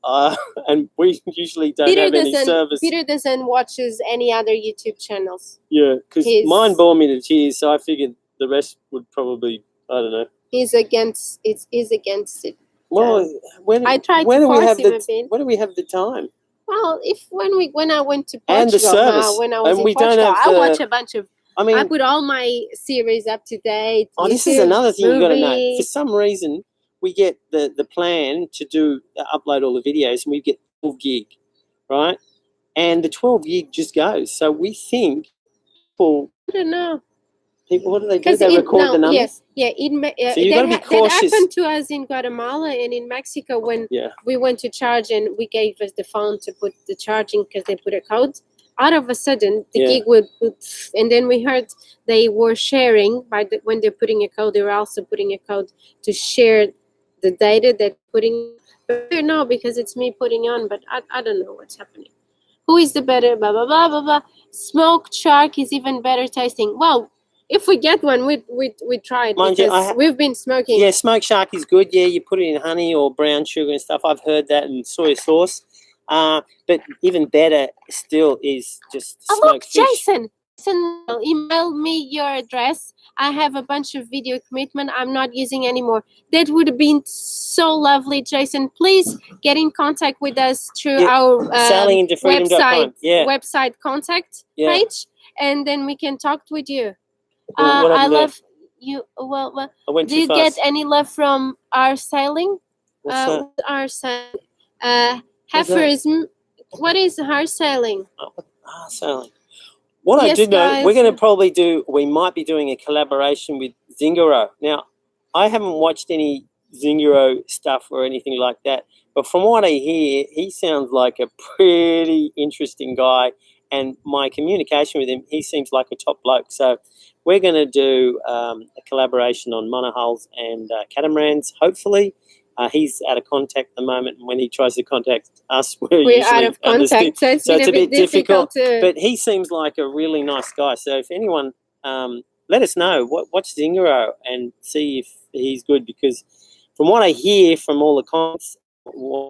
B: and we usually don't have any service.
C: Peter doesn't watches any other YouTube channels.
B: Yeah, because mine bore me to tears, so I figured the rest would probably, I don't know.
C: He's against it.
B: Well, when
C: I tried
B: when
C: to
B: do we
C: force
B: have
C: him a bit.
B: when do we have the time?
C: Well, when I went to Portugal,
B: and the service,
C: when I was
B: and
C: in
B: we
C: Portugal,
B: don't have
C: I watch a bunch of.
B: I mean,
C: I put all my series up to date.
B: Oh, this is another thing you got to know. For some reason, we get the plan to upload all the videos, and we get 12 gig, right? And the 12 gig just goes. So we think people.
C: I don't know.
B: People, what do they do? They record the numbers.
C: Yes, yeah.
B: So you got to be cautious.
C: That happened to us in Guatemala and in Mexico when we went to charge, and we gave us the phone to put the charging because they put a code. out of a sudden the
B: Yeah.
C: gig would, and then we heard they were sharing when they're putting a code, they're also putting a code to share the data that putting. But I don't know because it's me putting on, but I don't know what's happening. Who is the better? Blah blah blah blah blah. Smoked shark is even better tasting. Well, if we get one, we try it
B: Mind you,
C: because we've been smoking.
B: Yeah, smoked shark is good. Yeah, you put it in honey or brown sugar and stuff. I've heard that, and soy sauce. But even better still is just
C: Oh,
B: smoked
C: look,
B: fish.
C: Jason, email me your address. I have a bunch of video commitment I'm not using anymore. That would have been so lovely, Jason. Please get in contact with us through our
B: SallyIntoFreedom.com.
C: website contact page, and then we can talk with you.
B: What
C: I
B: happened there?
C: love you. Well,
B: I went
C: do
B: too
C: you
B: fast.
C: get any love from our sailing?
B: What's that?
C: Our sailing.
B: What's that?
C: Heiferism. What is our sailing?
B: Sailing. What I
C: Yes,
B: did know,
C: guys.
B: we're going to we might be doing a collaboration with Zingaro. Now, I haven't watched any Zingaro stuff or anything like that, but from what I hear, he sounds like a pretty interesting guy, and my communication with him, he seems like a top bloke. So we're going to do a collaboration on monohulls and catamarans, hopefully. He's out of contact at the moment, and when he tries to contact us, we're
C: We're
B: usually
C: out of contact, so it's
B: a
C: bit difficult to.
B: But he seems like a really nice guy. So if anyone, let us know. Watch Zingaro and see if he's good, because from what I hear from all the comments,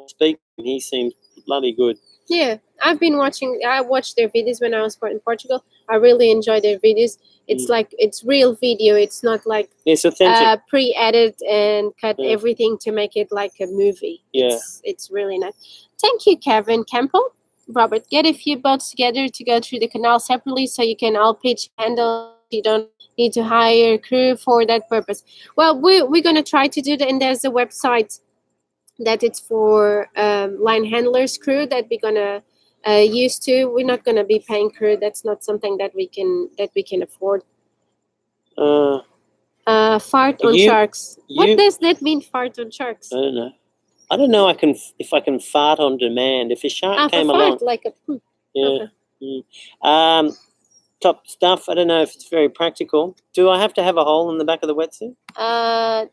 B: speaking, he seems bloody good.
C: Yeah, I've been watching. I watched their videos when I was in Portugal. I really enjoy their videos. It's like it's real video. It's not like
B: it's authentic,
C: pre-edited and cut
B: Yeah.
C: everything to make it like a movie.
B: Yeah.
C: It's really nice. Thank you, Kevin Campbell. Robert, get a few boats together to go through the canal separately so you can all pitch handle. You don't need to hire a crew for that purpose. Well, we're gonna try to do that, and there's a website that it's for line handlers crew that we're gonna use to. We're not gonna be paying crew. That's not something that we can afford. Fart on sharks. What does that mean? Fart on sharks?
B: I don't know. I don't know. If I can fart on demand. If a shark came along,
C: like a poop.
B: yeah.
C: Okay.
B: Top stuff. I don't know if it's very practical. Do I have to have a hole in the back of the wetsuit?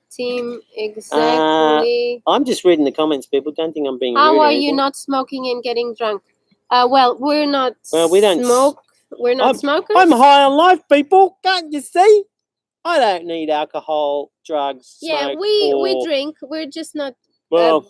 C: Team, exactly.
B: I'm just reading the comments, people. Don't think I'm being rude.
C: How
B: or
C: are
B: anything.
C: you not smoking and getting drunk? Well, we're not.
B: Well, we don't
C: smoke. We're not smokers.
B: I'm high on life, people. Can't you see? I don't need alcohol, drugs.
C: Yeah,
B: smoke,
C: we drink. We're just not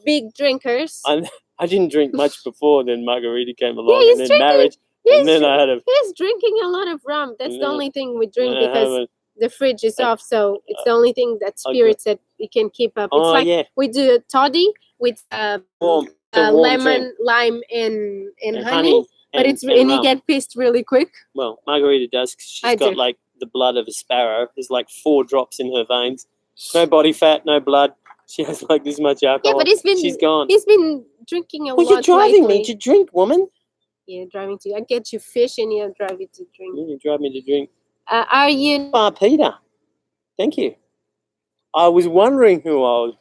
C: big drinkers.
B: I didn't drink much before. Then Margarita came along,
C: he's
B: and then
C: drinking.
B: marriage, and then I had a.
C: He's drinking a lot of rum. That's the only thing we drink because the fridge is off. So it's the only thing that spirits that we can keep up. It's like we do a toddy with lemon, lime, and honey. But and you get pissed really quick.
B: Well, Margarita does, because she's got like the blood of a sparrow. There's like 4 drops in her veins. No body fat, no blood. She has like this much alcohol.
C: Yeah, but
B: she's gone.
C: He's been drinking a lot.
B: Well, you're driving
C: lately.
B: me to drink, woman.
C: Yeah, driving to. I get you fish and you drive you to drink.
B: Yeah, you drive me to drink.
C: Are you?
B: Peter. Thank you. I was wondering who I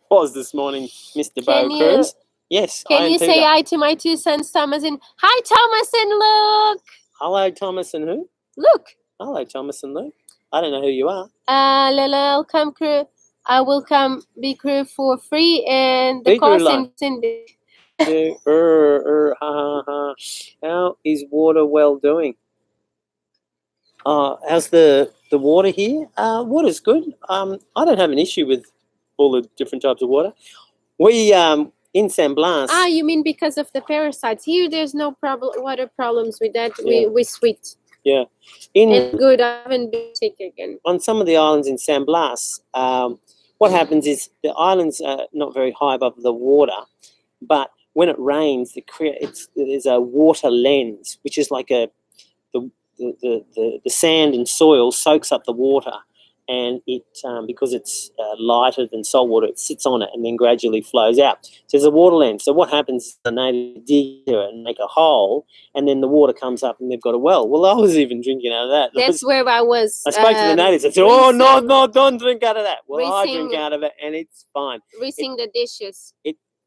B: was this morning, Mr. Bo Cruz. Yes,
C: Can you say hi to my 2 sons, Thomas and hi, Thomas and Luke?
B: Hello, Thomas and who?
C: Luke.
B: Hello, Thomas and Luke. I don't know who you are.
C: I'll come crew. I will come be crew for free, and the cost in Cindy.
B: How is water well doing? How's the water here? Water's good. I don't have an issue with all the different types of water. We in San Blas.
C: You mean because of the parasites? Here, there's no water problems with that.
B: Yeah.
C: We sweet.
B: Yeah.
C: And good. I haven't been sick again.
B: On some of the islands in San Blas, what happens is the islands are not very high above the water, but when it rains, there's a water lens, which is like the sand and soil soaks up the water, and it because it's lighter than salt water, it sits on it and then gradually flows out. So there's a water lens. So what happens is the natives dig it and make a hole, and then the water comes up and they've got a well. Well, I was even drinking out of that.
C: That's where I was.
B: I spoke to the natives. I said, "Oh no, don't drink out of that." Well, I drink out of it, and it's fine.
C: Rinsing the dishes.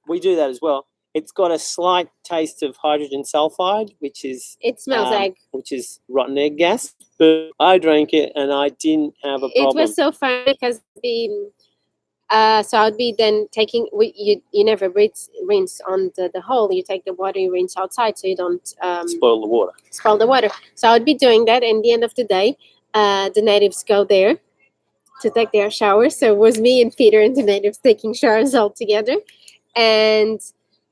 B: We do that as well. It's got a slight taste of hydrogen sulfide, which is
C: It smells like.
B: which is rotten egg gas. But I drank it and I didn't have a problem.
C: It was so fun because so I'd be then taking you never rinse on the hole. You take the water, you rinse outside, so you don't
B: Spoil the water.
C: spoil the water. So I'd be doing that, and at the end of the day, the natives go there to take their showers. So it was me and Peter and the natives taking showers all together, and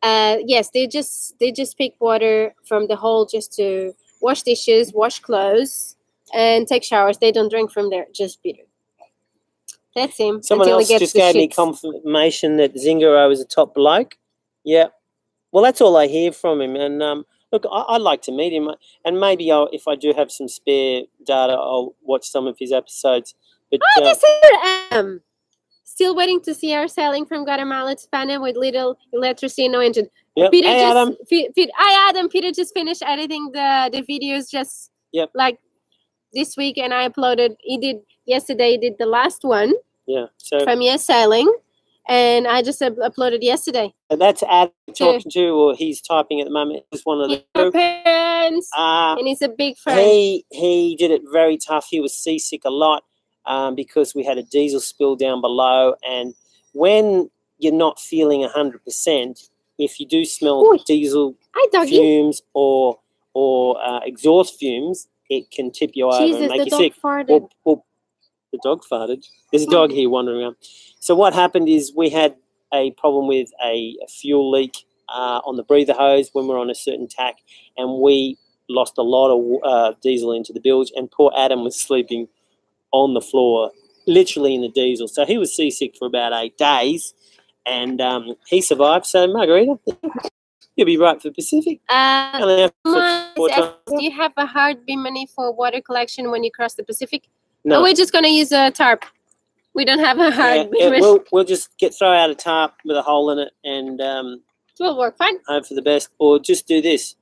C: yes, they just pick water from the hole just to wash dishes, wash clothes, and take showers. They don't drink from there. Just Peter. That's him.
B: Someone
C: until he
B: else
C: gets
B: just
C: the
B: gave me
C: shits.
B: confirmation that Zingaro is a top bloke. Yeah. Well, that's all I hear from him. And look, I'd like to meet him. And maybe if I do have some spare data, I'll watch some of his episodes. But
C: This is still waiting to see our sailing from Guatemala to Panama with little electricity and no engine.
B: yep.
C: Peter
B: Hey,
C: just
B: Adam.
C: Hi Adam. Peter just finished editing the videos just
B: Yep.
C: like this week, and I uploaded. He did yesterday. He did the last one
B: Yeah. So
C: from your sailing, and I just uploaded yesterday.
B: that's Adam talking to, or he's typing at the moment. He's one of the
C: Your parents,
B: Uh,
C: and he's a big friend.
B: he did it very tough. He was seasick a lot because we had a diesel spill down below. And when you're not feeling 100%, if you do smell
C: Ooh.
B: diesel
C: Hi, doggy.
B: fumes or exhaust fumes, it can tip you over
C: Jesus,
B: and make
C: the
B: you
C: dog
B: sick.
C: farted.
B: Well, the dog farted. There's a dog here wandering around. So what happened is we had a problem with a fuel leak on the breather hose when we were on a certain tack, and we lost a lot of diesel into the bilge, and poor Adam was sleeping on the floor, literally in the diesel. So he was seasick for about 8 days, and he survived. So, Margarita, you'll be right for Pacific. Only have for
C: Someone
B: 4
C: is asking,
B: times.
C: do you have a hard bin money for water collection when you cross the Pacific?
B: No.
C: Oh, we're just gonna use a tarp. We don't have a hard bin money.
B: We'll just throw out a tarp with a hole in it and
C: It will work fine.
B: hope for the best, or just do this.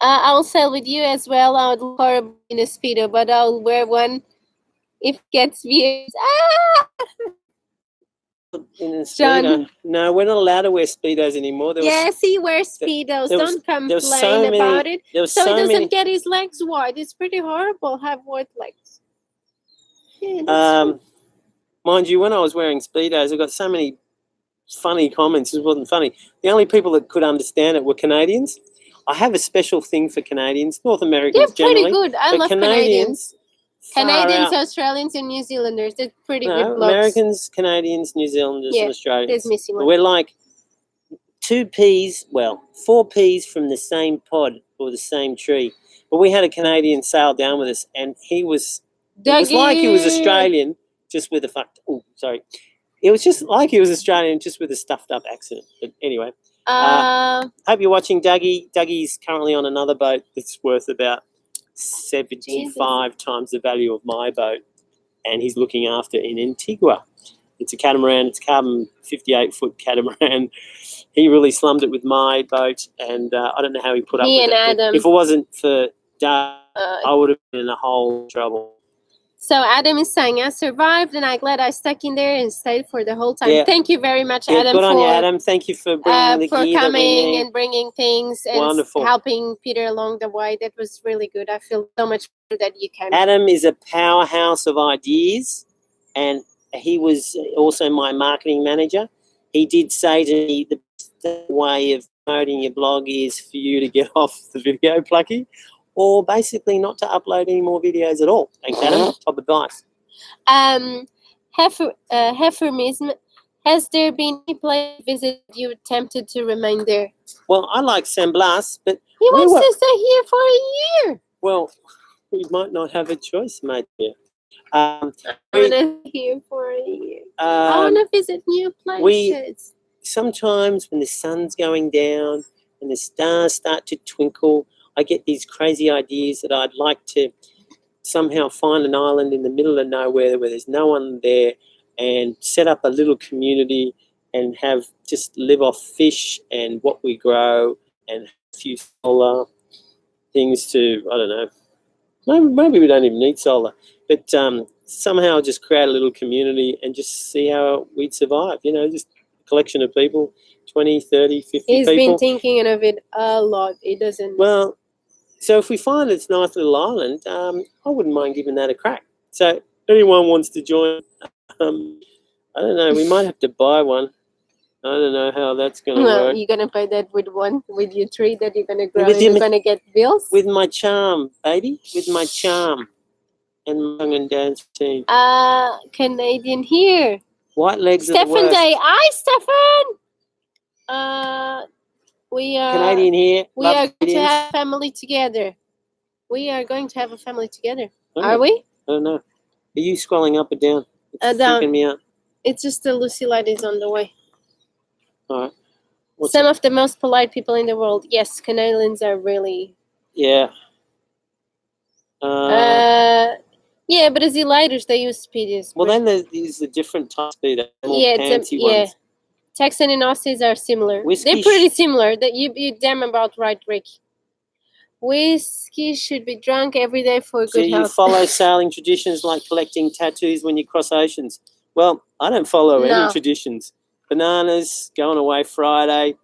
C: I'll sail with you as well. I would look horrible in a Speedo, but I'll wear one if it gets views.
B: In a
C: John.
B: Speedo. No, we're not allowed to wear Speedos anymore.
C: Yes, he wears Speedos.
B: there was-
C: Don't complain
B: there was so many-
C: about it.
B: There was
C: So he
B: so
C: doesn't
B: many.
C: get his legs wide. It's pretty horrible. Have wide legs. Yeah, that's
B: Mind you, when I was wearing Speedos, I got so many funny comments. It wasn't funny. The only people that could understand it were Canadians. I have a special thing for Canadians, North
C: They're
B: Americans
C: pretty
B: generally.
C: good. I
B: but
C: love Canadians.
B: far
C: Canadians,
B: out.
C: Australians, and New Zealanders. They're pretty
B: No,
C: good blokes.
B: Americans, Canadians, New Zealanders,
C: Yeah,
B: and Australians.
C: There's missing one.
B: We're like 4 peas from the same pod or the same tree. But we had a Canadian sail down with us, and it was like he was Australian, just with a It was just like he was Australian, just with a stuffed up accent. But anyway, hope you're watching Dougie. Dougie's currently on another boat that's worth about 75 times the value of my boat, and he's looking after in Antigua. It's a catamaran. It's a carbon 58-foot catamaran. He really slummed it with my boat, and I don't know how he put up with
C: and
B: it.
C: Adam.
B: If it wasn't for Doug, I would have been in a whole trouble.
C: So Adam is saying, I survived, and I'm glad I stuck in there and stayed for the whole time.
B: Yeah.
C: Thank you very much,
B: Yeah,
C: Adam,
B: good on you, Adam. Thank you for bringing the
C: for
B: gear that we
C: coming
B: need.
C: and bringing things and
B: Wonderful.
C: helping Peter along the way. That was really good. I feel so much better that you came.
B: Adam is a powerhouse of ideas, and he was also my marketing manager. He did say to me, the best way of promoting your blog is for you to get off the video, Plucky, or basically not to upload any more videos at all. Thanks, Adam. Top advice.
C: Heffermism, has there been any place visit you tempted to remain there?
B: Well, I like San Blas, but
C: He wants to stay here for a year.
B: well, we might not have a choice, mate. Here.
C: I want to stay here for a year. I want to visit new places.
B: Sometimes when the sun's going down and the stars start to twinkle, I get these crazy ideas that I'd like to somehow find an island in the middle of nowhere where there's no one there and set up a little community and just live off fish and what we grow and a few solar things to, I don't know, maybe we don't even need solar, but somehow just create a little community and just see how we'd survive, just collection of people, 20, 30, 50
C: He's
B: people.
C: been thinking of it a lot. He doesn't.
B: Well, so if we find it's a nice little island, I wouldn't mind giving that a crack. So anyone wants to join, I don't know, we might have to buy one. I don't know how that's going to
C: Well,
B: work.
C: you're gonna buy that with your tree that you're gonna grow,
B: With
C: and
B: your
C: you're
B: ma-
C: gonna get bills.
B: With my charm, baby, with my charm and my young and dance team.
C: Canadian here.
B: White legs are the
C: Stefan
B: worst.
C: Day. Hi, Stefan. We are.
B: Canadian here.
C: We
B: love
C: are going to
B: Canadians.
C: have family together. We are going to have a family together.
B: Oh,
C: Are we?
B: I don't know. Are you scrolling up or down? It's
C: Down.
B: freaking me out.
C: It's just the Lucy light is on the way.
B: All right. What's
C: Some
B: it?
C: of the most polite people in the world. Yes, Canadians are really.
B: Yeah.
C: Yeah, Brazilians they use speedies.
B: Well, then there's the different type of speed. More
C: Yeah,
B: panty
C: yeah.
B: ones.
C: Texan and Aussies are similar.
B: Whiskey
C: They're pretty similar. That you damn about right, Rick. Whiskey should be drunk every day for
B: So
C: good
B: you
C: health.
B: follow sailing traditions like collecting tattoos when you cross oceans? Well, I don't follow any
C: No.
B: traditions. Bananas, going away Friday.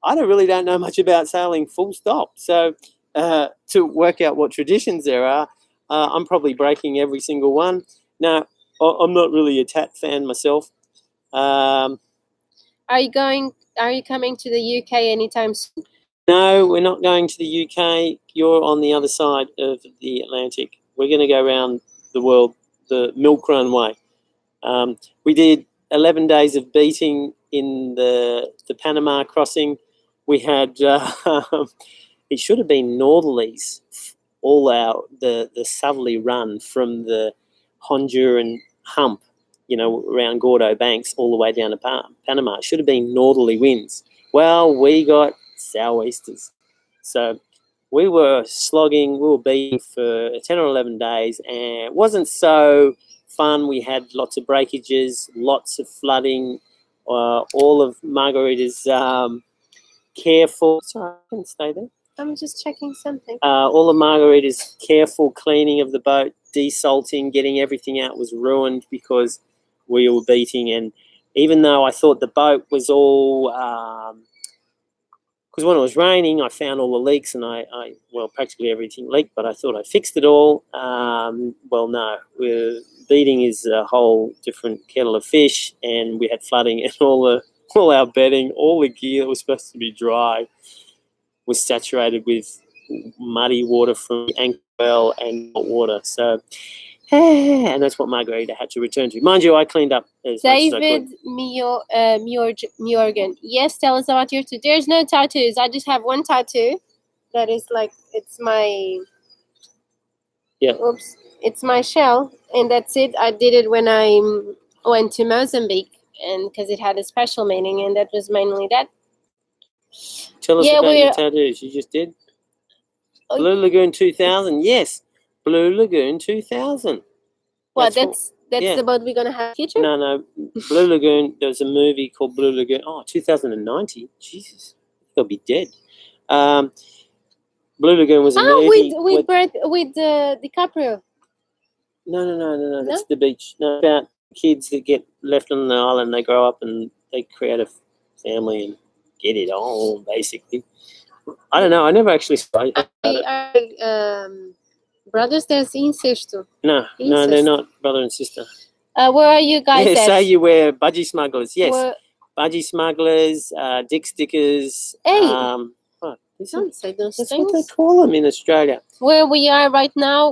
B: I really don't know much about sailing, full stop. So to work out what traditions there are, I'm probably breaking every single one. No, I'm not really a tat fan myself.
C: Are you coming to the UK anytime soon?
B: No, we're not going to the UK. You're on the other side of the Atlantic. We're going to go around the world the milk run way. We did 11 days of beating in the Panama crossing. We had it should have been northerlies all the southerly run from the Honduran hump, around Gordo Banks all the way down to Panama. It should have been northerly winds. Well, we got sou'easters. So we were slogging, we were beating for 10 or 11 days, and it wasn't so fun. We had lots of breakages, lots of flooding. All of Margarita's careful. Sorry, I didn't stay there.
C: I'm just checking something.
B: All of Margarita's careful cleaning of the boat, desalting, getting everything out was ruined because we were beating. And even though I thought the boat was all, because when it was raining, I found all the leaks and practically everything leaked, but I thought I fixed it all. Well, no, beating is a whole different kettle of fish, and we had flooding and all our bedding, all the gear that was supposed to be dry was saturated with muddy water from the anchor well and hot water. So, and that's what Margarita had to return to. Mind you, I cleaned up as much as I could.
C: David Mjorgen. Yes, tell us about your tattoo. There's no tattoos. I just have one tattoo. That is it's my.
B: Yeah.
C: Oops. It's my shell, and that's it. I did it when I went to Mozambique, and because it had a special meaning, and that was mainly that.
B: Tell us about your tattoos. You just did? Blue Lagoon 2000. Yes. Blue Lagoon 2000.
C: Well, that's the boat we're going to have future?
B: No. Blue Lagoon, there was a movie called Blue Lagoon. Oh, 2090. Jesus. They'll be dead. Blue Lagoon was a movie.
C: with DiCaprio.
B: No. That's the beach. No, about kids that get left on the island. They grow up and they create a family and get it on, basically. I don't know. I never actually spoke about it.
C: Brothers, there's incesto.
B: No, they're not brother and sister.
C: Where are you guys at?
B: Say you were budgie smugglers. Yes. Budgie smugglers, dick stickers.
C: Hey.
B: Don't
C: say those
B: that's
C: things.
B: what they call them in Australia.
C: Where we are right now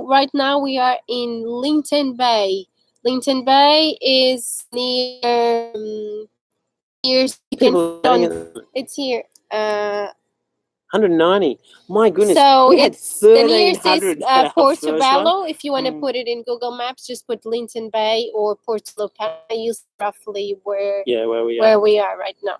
C: we are in Linton Bay. Linton Bay is near it's here.
B: 190. My goodness.
C: So
B: we had
C: it's the nearest is
B: 1,300
C: Portobello. If you want to put it in Google Maps, just put Linton Bay or Portobello. Use roughly where we are right now.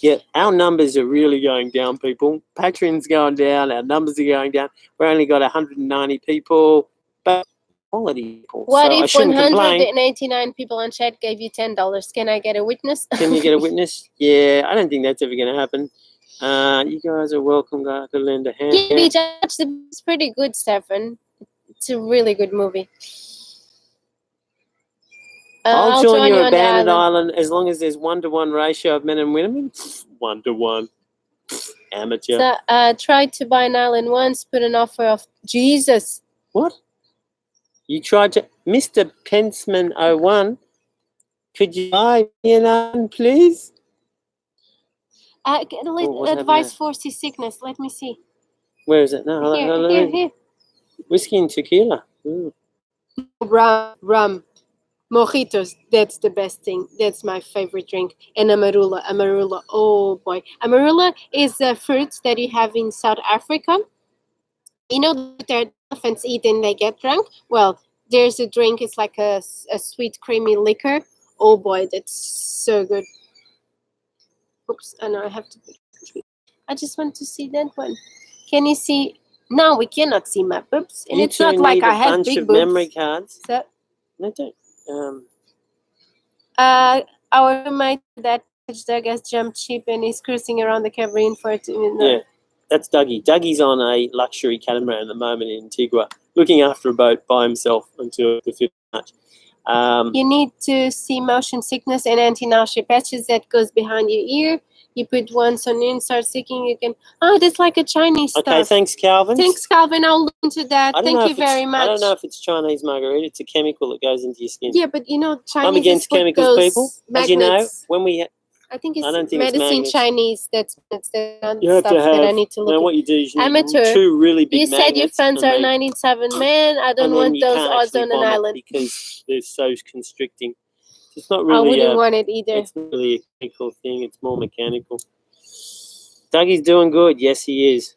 B: Yeah, our numbers are really going down, people. Patreon's going down. Our numbers are going down. We only got 190 people, but quality people.
C: What
B: so
C: if 189 people on chat gave you $10? Can I get a witness?
B: Can you get a witness? Yeah, I don't think that's ever going to happen. You guys are welcome. Go lend a hand.
C: Yeah, it's pretty good, Stefan. It's a really good movie.
B: I'll join you
C: on
B: on
C: the
B: Abandoned
C: island.
B: Island as long as there's 1-to-1 ratio of men and women. 1-to-1. Amateur.
C: So tried to buy an island once, put an offer of Jesus.
B: What? You tried to... Mr. Pensman 01, could you buy me an island, please?
C: What
B: happened
C: advice
B: there?
C: for seasickness. Let me see.
B: Where is it? No,
C: Here.
B: Whiskey and tequila.
C: Rum. Mojitos, that's the best thing. That's my favorite drink. And amarula, oh boy. Amarula is a fruit that you have in South Africa. You know that the elephants eat and they get drunk? Well, there's a drink, it's like a sweet, creamy liquor. Oh boy, that's so good. Oops, I know I have to... I just want to see that one. Can you see? No, we cannot see my boobs. And
B: You
C: it's not
B: two
C: like
B: need
C: I
B: a
C: have
B: bunch
C: big
B: of
C: boobs.
B: memory cards.
C: So,
B: No, don't.
C: our roommate that Doug has jumped ship and is cruising around the Caribbean for it.
B: Yeah, that's Dougie. Dougie's on a luxury catamaran at the moment in Antigua, looking after a boat by himself until the 5th of March.
C: You need to see motion sickness and anti-nausea patches that goes behind your ear. You put once on you and start sticking. You can... Oh, that's like a Chinese
B: Okay,
C: stuff.
B: thanks, Calvin.
C: Thanks, Calvin. I'll look into that. Thank you very much.
B: I don't know if it's Chinese margarita. It's a chemical that goes into your skin.
C: Yeah, but you know, Chinese
B: I'm against
C: is what
B: chemicals,
C: those
B: people.
C: magnets.
B: As you know, when we...
C: I think it's
B: I don't think it's
C: medicine
B: magnets.
C: Chinese. That's
B: You have
C: stuff
B: to have...
C: that I need to look
B: Now,
C: at.
B: what you do is you
C: Amateur.
B: need 2 really big
C: You
B: magnets.
C: said your fans are 97 men. I don't
B: and then
C: want
B: you
C: those
B: can't
C: odds
B: actually
C: on an
B: vomit
C: island.
B: because they're so constricting. It's not
C: I
B: really...
C: wouldn't want it either.
B: It's not really a chemical thing. It's more mechanical. Dougie's doing good. Yes, he is.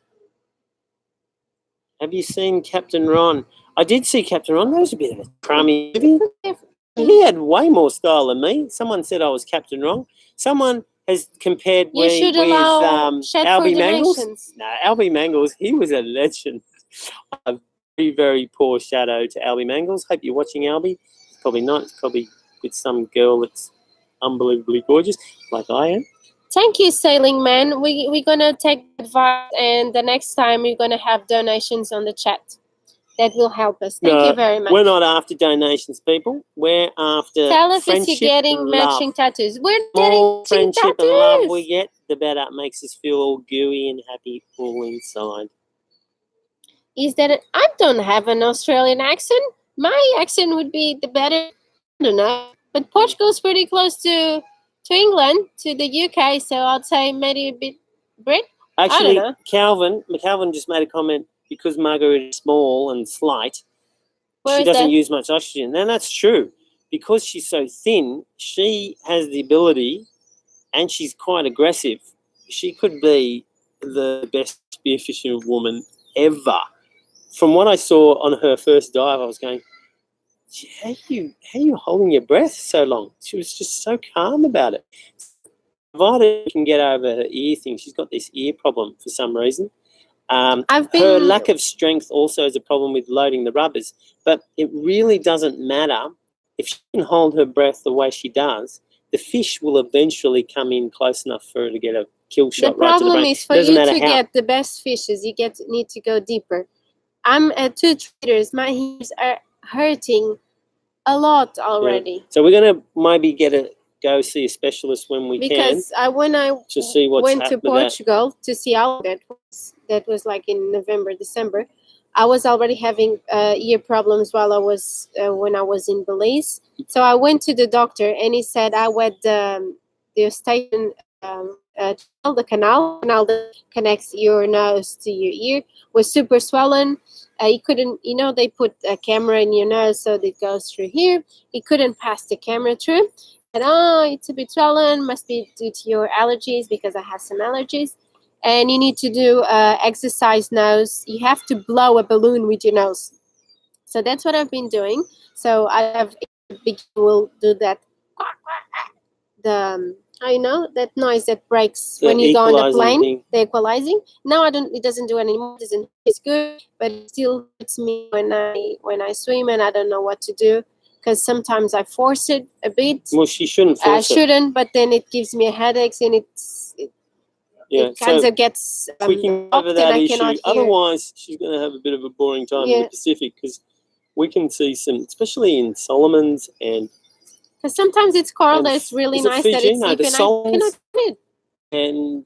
B: Have you seen Captain Ron? I did see Captain Ron. That was a bit of a crummy movie. He had way more style than me. Someone said I was Captain Wrong. Someone has compared
C: You
B: me
C: should
B: with
C: allow Shed for
B: Albie Mangles.
C: donations.
B: No, Albie Mangles, he was a legend. A very, very poor shadow to Albie Mangles. Hope you're watching, Albie. Probably not. It's probably with some girl that's unbelievably gorgeous, like I am.
C: Thank you, Sailing Man. We're going to take advice, and the next time we're going to have donations on the chat. That will help us. Thank you very much.
B: We're not after donations, people. We're after
C: Tell us if
B: friendship
C: you're getting
B: and
C: matching
B: love.
C: tattoos. We're
B: The more
C: getting
B: friendship
C: tattoos.
B: and love we get, the better it makes us feel all gooey and happy all inside.
C: Is that I don't have an Australian accent. My accent would be the better. I don't know. But Portugal's pretty close to England, to the UK, so I'd say maybe a bit Brit.
B: Actually,
C: know.
B: Calvin just made a comment because Margaret is small and slight.
C: Where
B: she
C: is
B: doesn't
C: that?
B: use much oxygen. And that's true. Because she's so thin, she has the ability, and she's quite aggressive. She could be the best spearfishing woman ever. From what I saw on her first dive, I was going, how are you holding your breath so long? She was just so calm about it. Provided she can get over her ear thing, she's got this ear problem for some reason. Her lack of strength also is a problem with loading the rubbers, but it really doesn't matter. If she can hold her breath the way she does, the fish will eventually come in close enough for her to get a kill shot right to the brain.
C: The problem is for you to get the best fishes, you need to go deeper. I'm at 2 traders. My ears are hurting a lot already.
B: Yeah. So we're going to maybe go see a specialist when we can.
C: Because when I
B: to see what's
C: went to Portugal to see how that was like in November, December, I was already having ear problems while I was when I was in Belize. So I went to the doctor and he said I wet the eustachian the canal that connects your nose to your ear was super swollen. He couldn't, they put a camera in your nose so that it goes through here. He couldn't pass the camera through. And it's a bit swollen, must be due to your allergies because I have some allergies. And you need to do exercise nose. You have to blow a balloon with your nose. So that's what I've been doing. So I have will do that. That noise that breaks when you go on the plane, the equalizing. No, I don't. It doesn't do anymore. It's good, but it still hurts me when I swim, and I don't know what to do because sometimes I force it a bit.
B: Well, she shouldn't force it.
C: I shouldn't, but then it gives me a headache, and it kind of gets
B: we can cover that issue. Otherwise, she's going to have a bit of a boring time in the Pacific because we can see some, especially in Solomons and
C: Because sometimes it's coral
B: And
C: that's really
B: is it
C: nice
B: Fiji?
C: that it's
B: No, the
C: deep, and I cannot
B: Solomons
C: get it.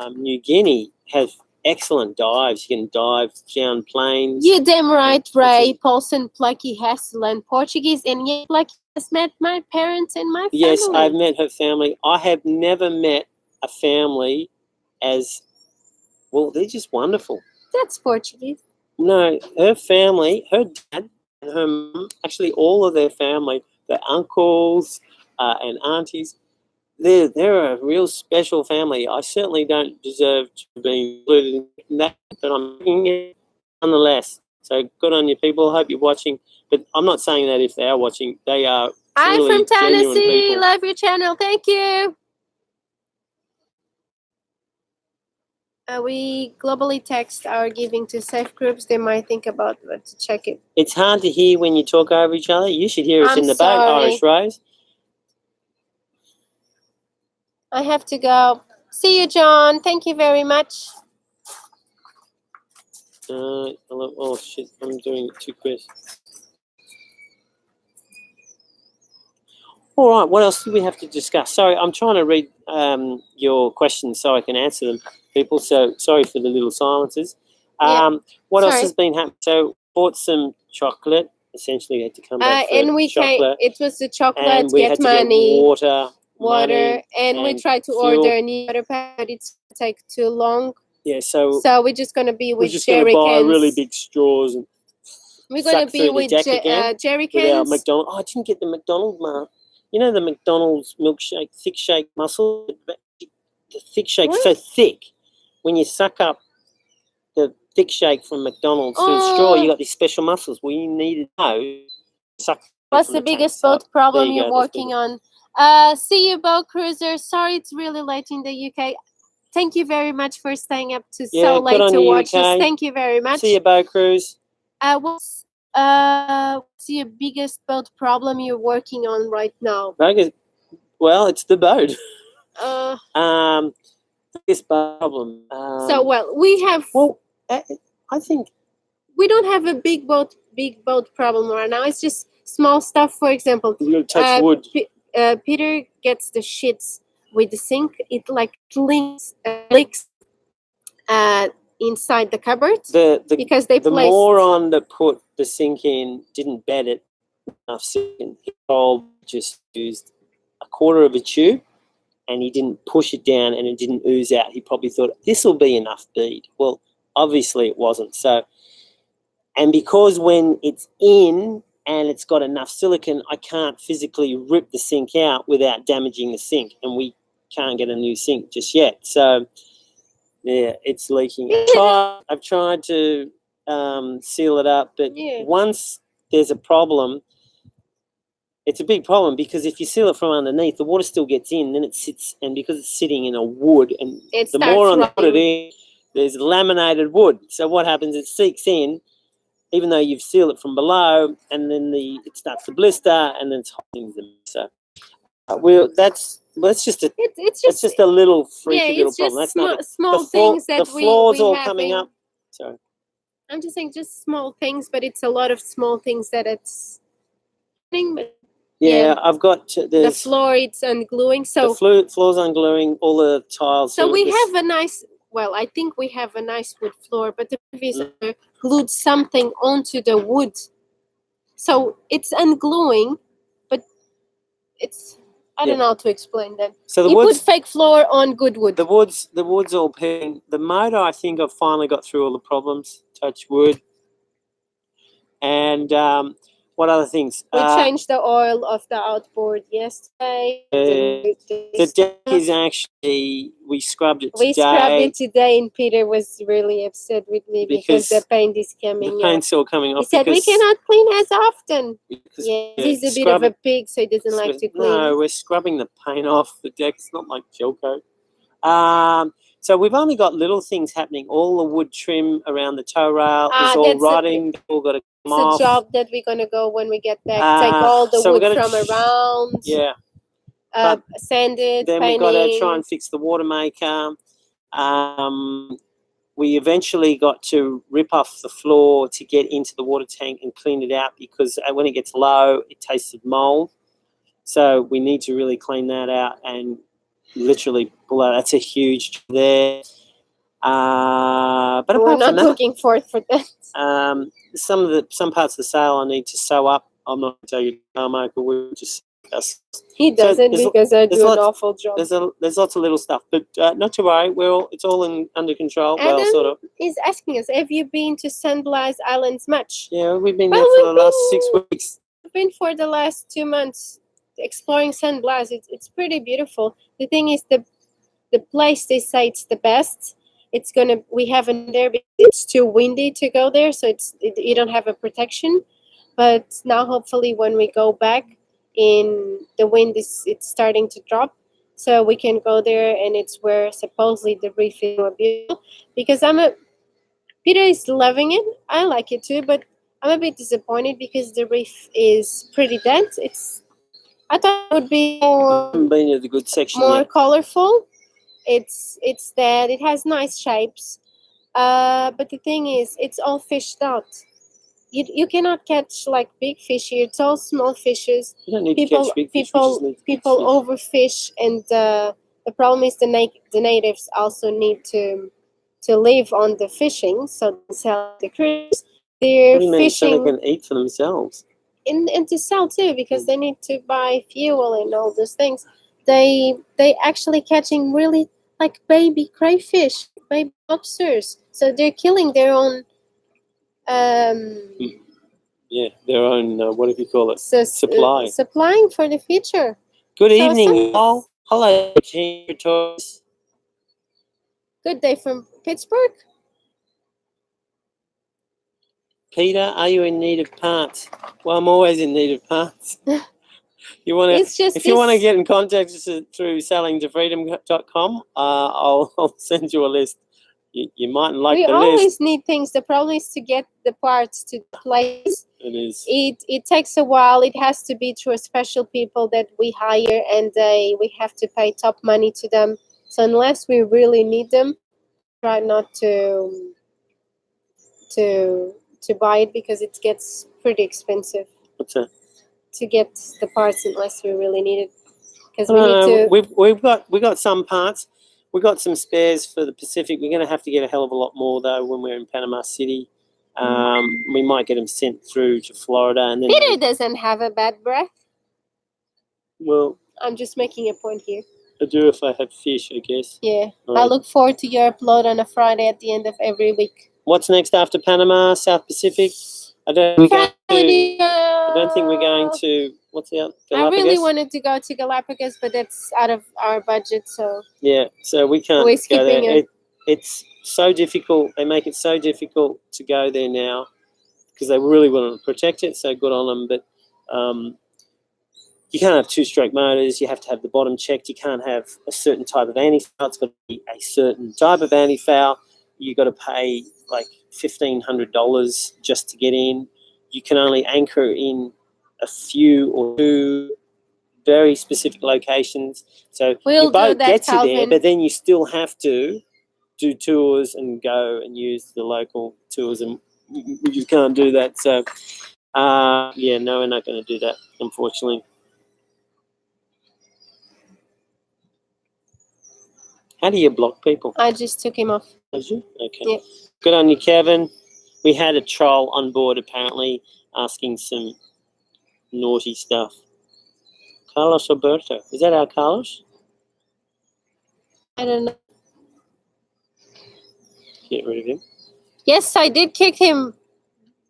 B: and New Guinea have excellent dives. You can dive down plains.
C: You're damn right,
B: It's
C: Ray. Paulson, Plucky has to learn Portuguese, and yet Plucky has met my parents and my family.
B: Yes, I've met her family. I have never met a family as well. They're just wonderful.
C: That's Portuguese.
B: No, her family, her dad and her mum, actually all of their family, their uncles and aunties, they're a real special family. I certainly don't deserve to be included in that, but I'm thinking it nonetheless. So good on you, people. Hope you're watching. But I'm not saying that if they are watching, they are
C: I'm
B: truly
C: from
B: genuine
C: Tennessee.
B: people.
C: Love your channel. Thank you. We globally text our giving to safe groups. They might think about what to check it.
B: It's hard to hear when you talk over each other. You should hear us
C: I'm
B: in the boat,
C: sorry.
B: Irish Rose.
C: I have to go. See you, John. Thank you very much.
B: Oh shit! I'm doing it too quick. All right. What else do we have to discuss? Sorry, I'm trying to read your questions so I can answer them, people. So sorry for the little silences. What else
C: Sorry.
B: has been happening? So bought some chocolate. Essentially, had to come back for
C: And we
B: chocolate,
C: it was the chocolate,
B: and we
C: get
B: had to
C: money,
B: get water, money,
C: and we tried to
B: fuel.
C: order a new water pack, but it's gonna take too long.
B: Yeah. So
C: we're just gonna be
B: we're
C: with
B: just going to
C: jerry
B: buy
C: cans.
B: really big straws and
C: We're gonna
B: suck
C: be
B: through the
C: with
B: deck again
C: jerry
B: with our
C: cans.
B: McDonald's. Oh, I didn't get the McDonald's mark. You know the McDonald's milkshake, thick shake muscle? The thick shake's so thick. When you suck up the thick shake from McDonald's through the straw, you got these special muscles. Well, you need to know. Suck
C: What's
B: from
C: the
B: tank.
C: biggest
B: So,
C: boat problem
B: there you
C: you're
B: go, that's
C: working on? See you, boat cruiser. Sorry it's really late in the UK. Thank you very much for staying up to
B: Yeah,
C: so
B: good
C: late
B: on
C: to
B: you,
C: watch us.
B: UK.
C: Thank you very much.
B: See you, boat cruise.
C: What's your biggest boat problem you're working on right now?
B: Well, it's the boat.
C: Uh,
B: Biggest problem.
C: We have.
B: Well, I think
C: We don't have a big boat problem right now. It's just small stuff. For example,
B: you're going to touch wood.
C: Peter gets the shits with the sink. It like leaks inside the cupboard because they
B: the
C: placed.
B: moron that put the sink in didn't bed it enough sink. He just used a quarter of a tube and he didn't push it down and it didn't ooze out. He probably thought this will be enough bead. Well, obviously it wasn't. So, and because when it's in and it's got enough silicone, I can't physically rip the sink out without damaging the sink, and we can't get a new sink just yet. So, yeah, it's leaking. I've tried to seal it up, but once there's a problem, it's a big problem because if you seal it from underneath, the water still gets in, then it sits, and because it's sitting in a wood, and the more on put it in, there's laminated wood. So what happens? It seeks in, even though you've sealed it from below, and then it starts to blister, and then it's holding them. So that's just a it's just a little freaky little problem. That's not
C: small things that
B: the floor's
C: we
B: all
C: having.
B: coming up. Sorry.
C: I'm just saying, just small things, but it's a lot of small things that it's.
B: Yeah, I've got
C: the floor. It's ungluing, so
B: the floor's ungluing all the tiles.
C: So we have a nice. Well, I think we have a nice wood floor, but the previous owner glued something onto the wood, so it's ungluing, but it's. I don't know how to explain that.
B: So
C: you put fake floor on good wood.
B: The wood's all pin. The motor, I think I've finally got through all the problems. Touch wood. And what other things?
C: We changed the oil of the outboard yesterday.
B: The deck is actually, we scrubbed it today.
C: We scrubbed it today, and Peter was really upset with me because the paint is coming off.
B: The paint's all coming off.
C: He said, we cannot clean as often. He's a bit of a pig, so he doesn't like to clean.
B: No, we're scrubbing the paint off the deck. It's not like gel coat. So we've only got little things happening. All the wood trim around the tow rail is all rotting. All got to come off.
C: It's a job that we're going to go when we get back. Take all the wood from around.
B: Yeah.
C: Sand it,
B: then
C: painting.
B: we've got to try and fix the water maker. We eventually got to rip off the floor to get into the water tank and clean it out because when it gets low, it tasted mold. So we need to really clean that out and literally pull out. That's a huge job there. But
C: We're
B: apart
C: not
B: from that,
C: looking forward for that.
B: some parts of the sail I need to sew up. I'm not going to tell you Panama, but we'll just discuss.
C: He does it
B: there's-
C: because I
B: there's
C: do an
B: lots-
C: awful job.
B: There's lots of little stuff, but not to worry. It's all under control. Well,
C: Adam
B: sort of.
C: is asking us, have you been to San Blas Islands much?
B: Yeah, we've been
C: Well,
B: there for the
C: we've
B: last
C: been-
B: 6 weeks.
C: I've been for the last 2 months exploring San Blas. It's pretty beautiful. The thing is, the place they say it's the best. We haven't there because it's too windy to go there, so you don't have a protection. But now hopefully when we go back, the wind it's starting to drop, so we can go there, and it's where supposedly the reef is more beautiful. Because Peter is loving it. I like it too, but I'm a bit disappointed because the reef is pretty dense. I thought it would be more
B: Been to the good section
C: more
B: yet.
C: colorful. It's that it has nice shapes, but the thing is, it's all fished out. You cannot catch like big fish here. It's all small fishes.
B: You don't need
C: People
B: to catch big fish. we just need to catch
C: people
B: fish.
C: overfish, and the problem is the natives also need to live on the fishing, so they sell the cruise. They're
B: What do you mean? So they
C: fishing
B: can eat for themselves?
C: and to sell too, because they need to buy fuel and all those things. They actually catching really like baby crayfish, baby lobsters. So they're killing their own
B: Yeah, their own. What do you call it? Supply.
C: supplying for the future.
B: Good
C: So
B: evening, all. Hello, Ginger Toys.
C: Good day from Pittsburgh.
B: Peter, are you in need of parts? Well, I'm always in need of parts. You want to?
C: It's just
B: If you want to
C: this-
B: get in contact with us through sellingtofreedom.com, I'll send you a list. You mightn't like
C: we
B: the
C: always
B: list.
C: need things. The problem is to get the parts to the place.
B: It is.
C: It takes a while. It has to be through special people that we hire, and we have to pay top money to them. So unless we really need them, try not to buy it because it gets pretty expensive
B: What's that?
C: to get the parts unless we really need it. Because we need to.
B: We've got some parts. We've got some spares for the Pacific. We're going to have to get a hell of a lot more though when we're in Panama City. We might get them sent through to Florida, and then
C: Peter doesn't have a bad breath.
B: well,
C: I'm just making a point here.
B: I do if I have fish, I guess.
C: Yeah.
B: All
C: I
B: right.
C: look forward to your upload on a Friday at the end of every week.
B: What's next after Panama? South Pacific. I don't think we're going to. What's the other?
C: I really
B: Galapagos?
C: wanted to go to Galapagos, but that's out of our budget. So
B: Yeah, so we can't
C: We're
B: go
C: skipping
B: there.
C: it.
B: It's so difficult. They make it so difficult to go there now because they really want to protect it. So good on them. But you can't have two-stroke motors. You have to have the bottom checked. You can't have a certain type of anti-foul. It's got to be a certain type of anti-foul. You've got to pay like $1,500 just to get in. You can only anchor in a few or two very specific locations. So
C: We'll
B: your
C: do
B: boat
C: that,
B: gets you there,
C: Calvin.
B: but then you still have to do tours and go and use the local tours, and we just can't do that. So, yeah, no, we're not going to do that, unfortunately. How do you block people?
C: I just took him off.
B: Did you? Okay.
C: Yeah.
B: Good on you, Kevin. We had a troll on board, apparently, asking some naughty stuff. Carlos Alberto. Is that our Carlos?
C: I don't know.
B: Get rid of him.
C: Yes, I did kick him,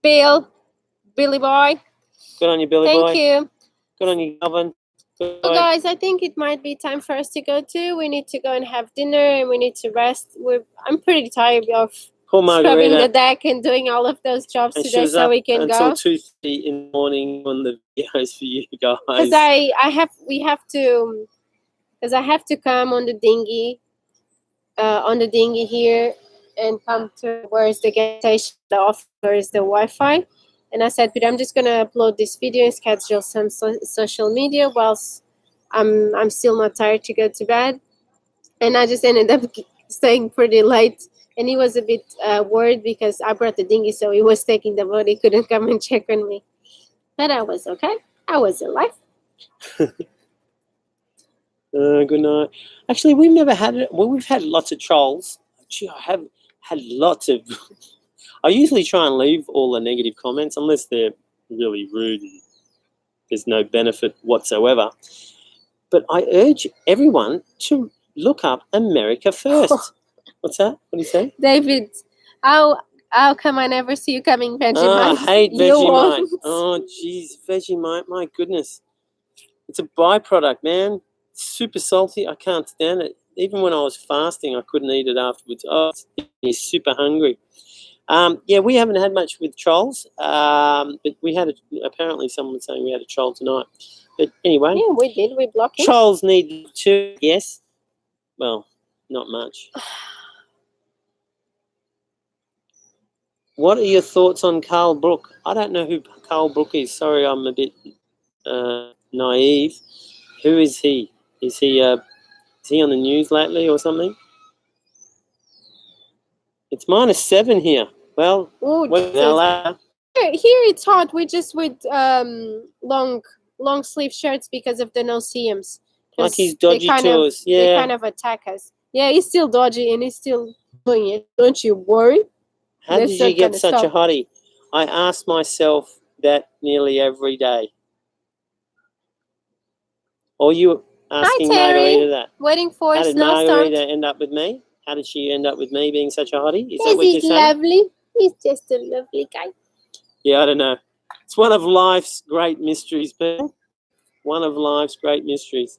C: Billy boy.
B: Good on you, Billy
C: Thank
B: boy.
C: you.
B: Good on you, Calvin. Good
C: Well,
B: boy.
C: guys, I think it might be time for us to go too. We need to go and have dinner, and we need to rest. I'm pretty tired of
B: Poor
C: scrubbing the
B: Margarita.
C: deck and doing all of those jobs
B: And she
C: today,
B: was
C: so
B: up
C: we can
B: until
C: go.
B: 2:30 in the morning on the videos for you guys.
C: Because I have to come on the dinghy here and come to where's the gas station, the office, where is the Wi-Fi. And I said, but I'm just gonna upload this video and schedule some social media whilst I'm still not tired to go to bed. And I just ended up staying pretty late. And he was a bit worried because I brought the dinghy, so he was taking the boat. He couldn't come and check on me. But I was okay. I was alive.
B: Good night. Actually, we've never had it. Well, we've had lots of trolls. Gee, I have had lots of. I usually try and leave all the negative comments unless they're really rude and there's no benefit whatsoever. But I urge everyone to look up America First. What's that? What do you say?
C: David, how come I never see you coming Vegemite?
B: Oh, I hate
C: You
B: Vegemite.
C: won't.
B: Oh, jeez, Vegemite. My goodness. It's a byproduct, man. It's super salty. I can't stand it. Even when I was fasting, I couldn't eat it afterwards. Oh, it's super hungry. Yeah, we haven't had much with trolls, but we had apparently someone was saying we had a troll tonight. But anyway,
C: Yeah, we did. We blocked him.
B: trolls need to, yes. Well, not much. What are your thoughts on Carl Brook? I don't know who Carl Brook is. Sorry, I'm a bit naive. Who is he? Is he on the news lately or something? It's -7 here. Well,
C: Oh,
B: we're in
C: Jesus.
B: LA.
C: Here it's hot. We just with long sleeve shirts because of the no-see-ums.
B: Like his
C: They
B: dodgy
C: kind
B: tours.
C: of they
B: Yeah.
C: kind of attack us. Yeah, he's still dodgy and he's still doing it. Don't you worry.
B: How
C: That's
B: did you
C: not
B: get
C: gonna
B: such a
C: stop.
B: hottie? I ask myself that nearly every day. Or you asking
C: Terry.
B: Margarita that?
C: Waiting for
B: How did
C: snowstorm.
B: Margarita end up with me? How did she end up with me being such a hottie? Is that what
C: Is
B: you're
C: he
B: saying?
C: lovely? He's just a lovely guy.
B: Yeah, I don't know. It's one of life's great mysteries, people. One of life's great mysteries.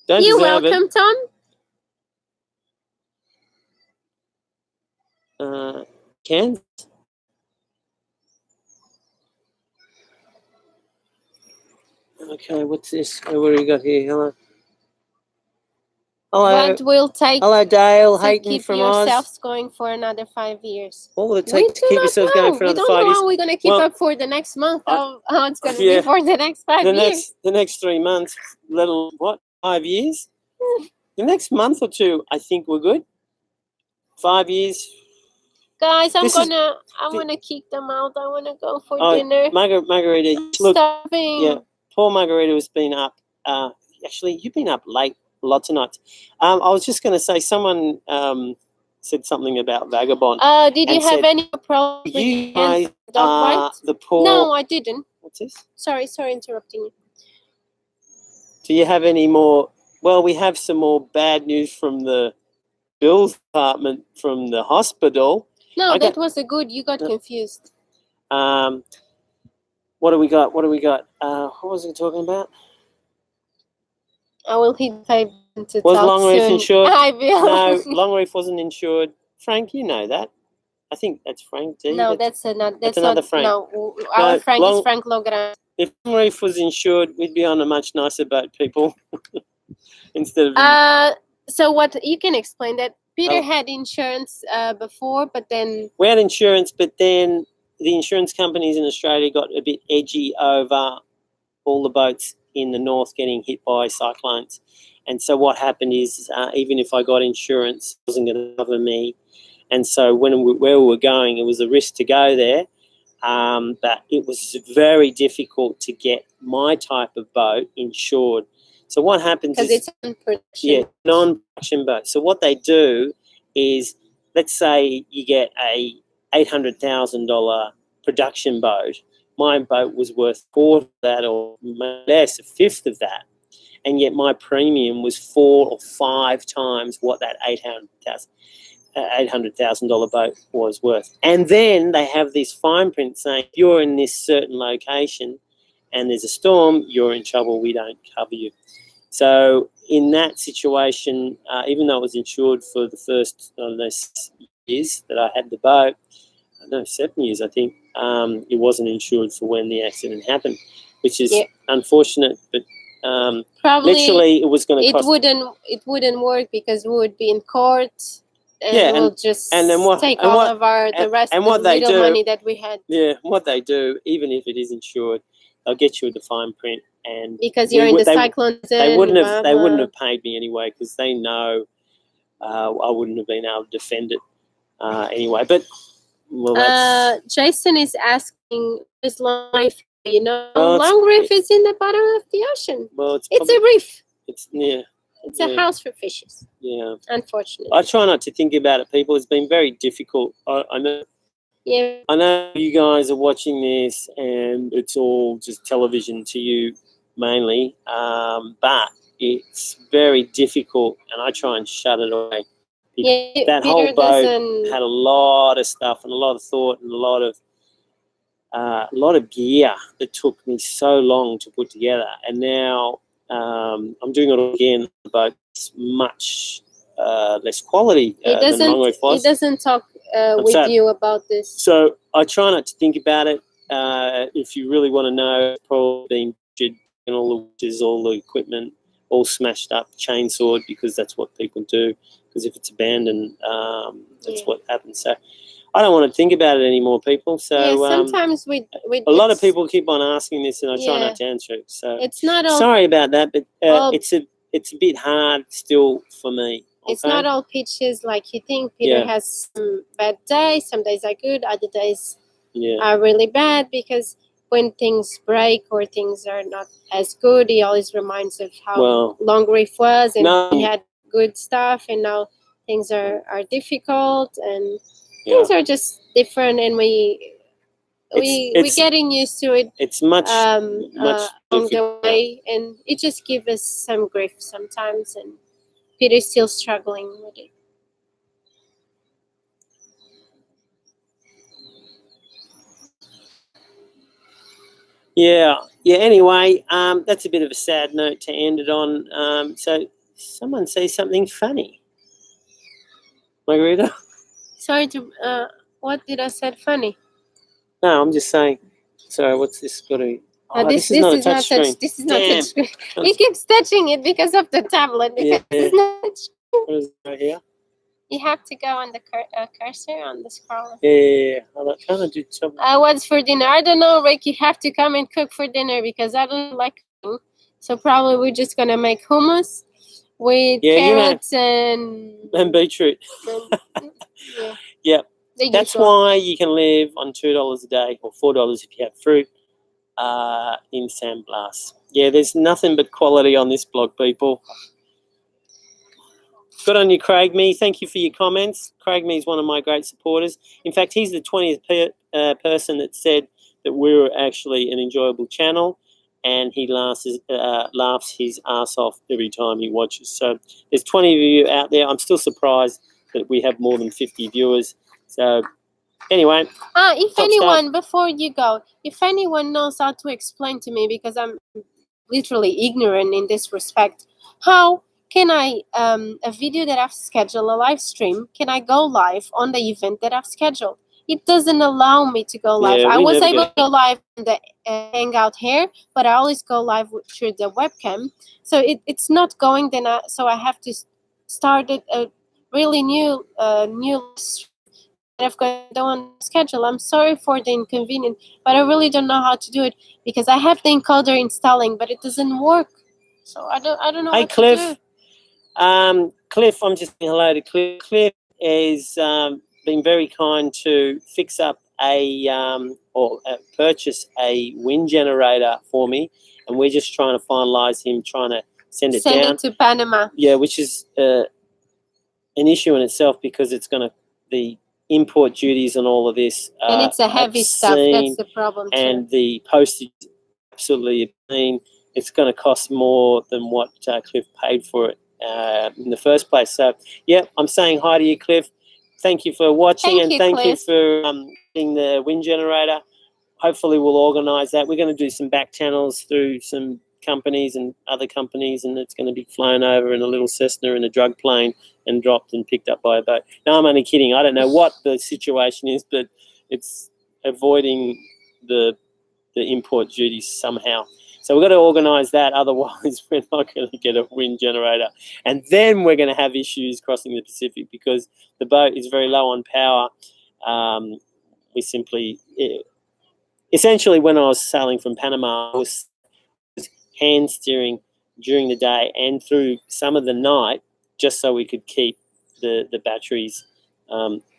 B: Don't
C: You're
B: deserve
C: welcome, Tom.
B: it. Kansas. Okay, what's this? Oh, what do we got here? Hello. Hello.
C: What will take
B: Hello, Dale
C: to
B: Hayton
C: keep
B: from Oz.
C: yourselves going for another 5 years?
B: What will it
C: We
B: take to
C: do
B: keep
C: not
B: yourselves
C: know.
B: going for
C: We
B: another
C: don't
B: 5
C: know
B: years?
C: how we're going to keep
B: Well,
C: up for the next month. How it's going to
B: yeah.
C: be for the next 5 years.
B: The next 3 months, let alone what? 5 years? The next month or two, I think we're good. 5 years.
C: Guys, I
B: This is-
C: want to kick them out. I want to go for
B: Oh,
C: dinner.
B: Margarita,
C: I'm
B: look,
C: starving.
B: yeah, poor Margarita has been up. Actually, you've been up late lots of nights. I was just going to say, someone said something about Vagabond.
C: Did you
B: and
C: have
B: said,
C: any problems with
B: You
C: the ants,
B: guys
C: dog
B: are
C: bite?
B: the poor.
C: No, I didn't.
B: What's this?
C: Sorry, interrupting you.
B: Do you have any more? Well, we have some more bad news from the Bill's department from the hospital.
C: No, that was a good. You got confused.
B: What do we got? What was he talking about?
C: I will hit type to
B: Was
C: talk
B: Longreef
C: soon.
B: insured?
C: I will.
B: No, Longreef wasn't insured. Frank, you know that. I think that's Frank D.
C: No, that's another
B: not Frank.
C: No, our
B: No,
C: Frank is Frank Logran.
B: If Longreef was insured, we'd be on a much nicer boat, people. Instead of
C: So what you can explain that Peter
B: Oh.
C: had insurance before, but then
B: we had insurance, but then the insurance companies in Australia got a bit edgy over all the boats in the north getting hit by cyclones. And so what happened is, even if I got insurance, it wasn't going to cover me. And so where we were going, it was a risk to go there. But it was very difficult to get my type of boat insured. So what happens is,
C: because it's on production.
B: yeah, non-production boat. So what they do is, let's say you get a $800,000 production boat. My boat was worth quarter of that, or less, a fifth of that, and yet my premium was 4 or 5 times what that $800,000 boat was worth. And then they have this fine print saying, if you're in this certain location and there's a storm, you're in trouble. We don't cover you. So in that situation, even though it was insured for the first 6 years that I had the boat, 7 years, I think, it wasn't insured for when the accident happened, which is unfortunate. But
C: Probably
B: literally, it was going to cost.
C: It wouldn't work because we would be in court. And we'll just take the rest of the little money that we had.
B: Yeah, what they do, even if it is insured, they'll get you with the fine print, and
C: because you're in the cyclone zone.
B: They wouldn't have paid me anyway, because they know I wouldn't have been able to defend it anyway. But well,
C: Jason is asking, is life
B: Well,
C: long reef is in the bottom of the ocean.
B: Well,
C: It's a reef.
B: It's yeah.
C: It's a house for fishes.
B: Yeah.
C: Unfortunately.
B: I try not to think about it, people. It's been very difficult. I know.
C: Yeah.
B: I know you guys are watching this, and it's all just television to you mainly. But it's very difficult, and I try and shut it away.
C: Yeah,
B: That
C: Peter
B: whole boat
C: doesn't.
B: had a lot of stuff and a lot of thought and a lot of gear that took me so long to put together, and now I'm doing it all again. The boat's much less quality
C: He
B: than long reef
C: doesn't. He
B: was.
C: doesn't talk with
B: sad.
C: you about this.
B: So I try not to think about it. If you really want to know, probably been butchered and all the witches, all the equipment, all smashed up, chainsawed, because that's what people do. Because if it's abandoned, that's
C: Yeah.
B: what happens. So I don't want to think about it anymore, people. So
C: Yeah, sometimes we
B: a lot of people keep on asking this, and I try
C: Yeah.
B: not to answer it. So
C: It's not all.
B: sorry about that, but
C: Well-
B: it's a bit hard still for me.
C: It's
B: okay?
C: not all peaches like you think. Peter
B: Yeah.
C: has some bad days. Some days are good. Other days
B: Yeah.
C: are really bad because when things break or things are not as good, he always reminds of how
B: Well,
C: long reef was and
B: no.
C: he had good stuff, and now things are difficult and
B: Yeah.
C: things are just different, and we're
B: It's-
C: getting used to it
B: It's much
C: along the
B: difficult.
C: way, and it just gives us some grief sometimes, and Peter's still struggling with it.
B: Yeah. Anyway, that's a bit of a sad note to end it on. So someone say something funny, Margarita.
C: Sorry to what did I said funny?
B: No, I'm just saying. Sorry, what's this got to be? Oh,
C: This
B: is not a
C: is
B: touch
C: not
B: screen.
C: touch. This is not
B: Damn.
C: touch screen. He keeps touching it because of the tablet. Because
B: Yeah.
C: it's not touch.
B: What is it right here?
C: You have to go on the cursor on the scroller.
B: Yeah. I'm trying to do something.
C: What's for dinner? I don't know, Rick. You have to come and cook for dinner because I don't like cooking. So probably we're just gonna make hummus with carrots and
B: beetroot.
C: yeah.
B: Yep.
C: The
B: That's
C: usual.
B: why you can live on $2 a day or $4 if you have fruit in San Blas. Yeah, there's nothing but quality on this blog, people. Good on you, Craig Me. Thank you for your comments. Craig Me is one of my great supporters. In fact, he's the 20th person that said that we were actually an enjoyable channel, and he laughs his ass off every time he watches. So there's 20 of you out there. I'm still surprised that we have more than 50 viewers. So anyway.
C: If anyone, before you go, if anyone knows how to explain to me, because I'm literally ignorant in this respect, how can I, a video that I've scheduled, a live stream, can I go live on the event that I've scheduled? It doesn't allow me to go live.
B: Yeah,
C: I
B: we
C: was
B: never
C: able
B: go.
C: to go live on the Hangout here, but I always go live through the webcam. So it's not going, so I have to start it a really new stream that I've got on schedule. I'm sorry for the inconvenience, but I really don't know how to do it because I have the encoder installing, but it doesn't work. So I don't know
B: Hey,
C: what
B: Cliff.
C: to do.
B: Cliff, I'm just saying hello to Cliff. Cliff has been very kind to fix up purchase a wind generator for me, and we're just trying to finalise him trying to send it down.
C: Send it to Panama.
B: Yeah, which is an issue in itself because it's going to the import duties and all of this.
C: And it's a heavy stuff. That's the problem too.
B: And the postage is absolutely obscene. It's going to cost more than what Cliff paid for it in the first place. So, yeah, I'm saying hi to you, Cliff. Thank you for watching, thank you for getting the wind generator. Hopefully we'll organise that. We're going to do some back channels through some companies and other companies, and it's going to be flown over in a little Cessna in a drug plane and dropped and picked up by a boat. No, I'm only kidding. I don't know what the situation is, but it's avoiding the import duties somehow. So we've got to organise that. Otherwise, we're not going to get a wind generator. And then we're going to have issues crossing the Pacific because the boat is very low on power. We simply... essentially, when I was sailing from Panama, I was hand steering during the day and through some of the night just so we could keep the batteries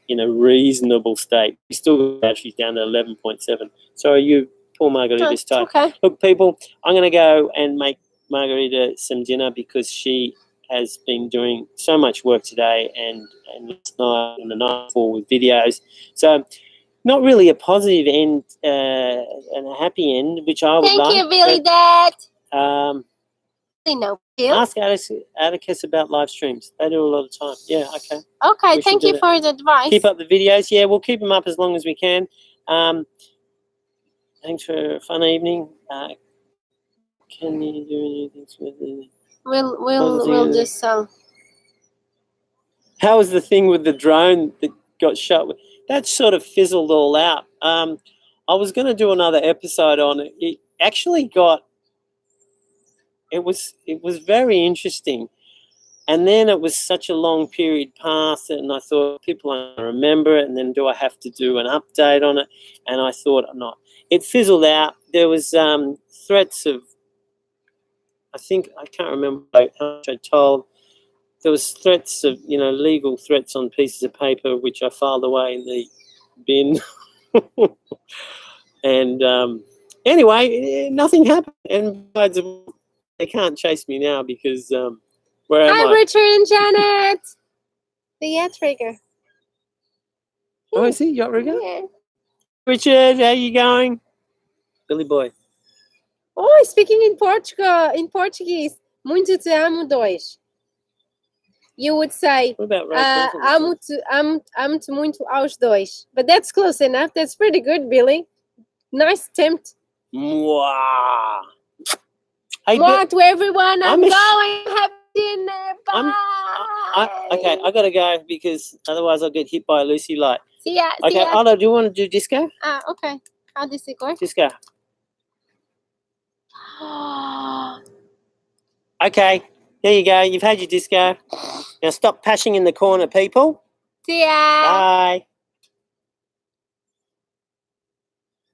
B: in a reasonable state. We still got batteries down to 11.7. So are you Poor Margarita's tired.
C: Okay.
B: Look, people, I'm going to go and make Margarita some dinner because she has been doing so much work today and last night and the night before with videos. So not really a positive end and a happy end, which I would
C: Thank
B: like.
C: you, Billy Dad.
B: But,
C: No, Bill.
B: ask Atticus about live streams. They do a lot of time. Yeah, okay.
C: Okay,
B: We should
C: thank
B: do
C: you
B: that.
C: for the advice.
B: Keep up the videos. Yeah, we'll keep them up as long as we can. Thanks for a fun evening. Can you do anything with the...
C: We'll just sell.
B: How was the thing with the drone that got shot? That sort of fizzled all out. I was going to do another episode on it. It actually got... It was very interesting. And then it was such a long period past it, and I thought people aren't going to remember it, and then do I have to do an update on it? And I thought not. It fizzled out. There was threats of... I can't remember how much I told. There was threats of, legal threats on pieces of paper, which I filed away in the bin. And anyway, nothing happened. And besides, they can't chase me now because where am
C: Hi,
B: I?
C: Richard and Janet. The yacht rigger.
B: Oh, is he yacht rigger?
C: Yeah.
B: Richard, how you going? Billy boy.
C: Oh, speaking in Portuguese. Muito te amo, dois. You would say,
B: What about Rose?
C: amo-te muito aos dois. But that's close enough. That's pretty good, Billy. Nice attempt.
B: Mwah. Hey,
C: Mwah to everyone. I'm
B: I'm a-
C: going. Have dinner. Bye.
B: okay, I gotta go because otherwise I'll get hit by a Lucy light.
C: See ya.
B: Okay,
C: See ya.
B: Otto, do you want to do disco?
C: Okay. How does it go?
B: Disco. Okay, there you go. You've had your disco. Now stop pashing in the corner, people.
C: See ya.
B: Bye.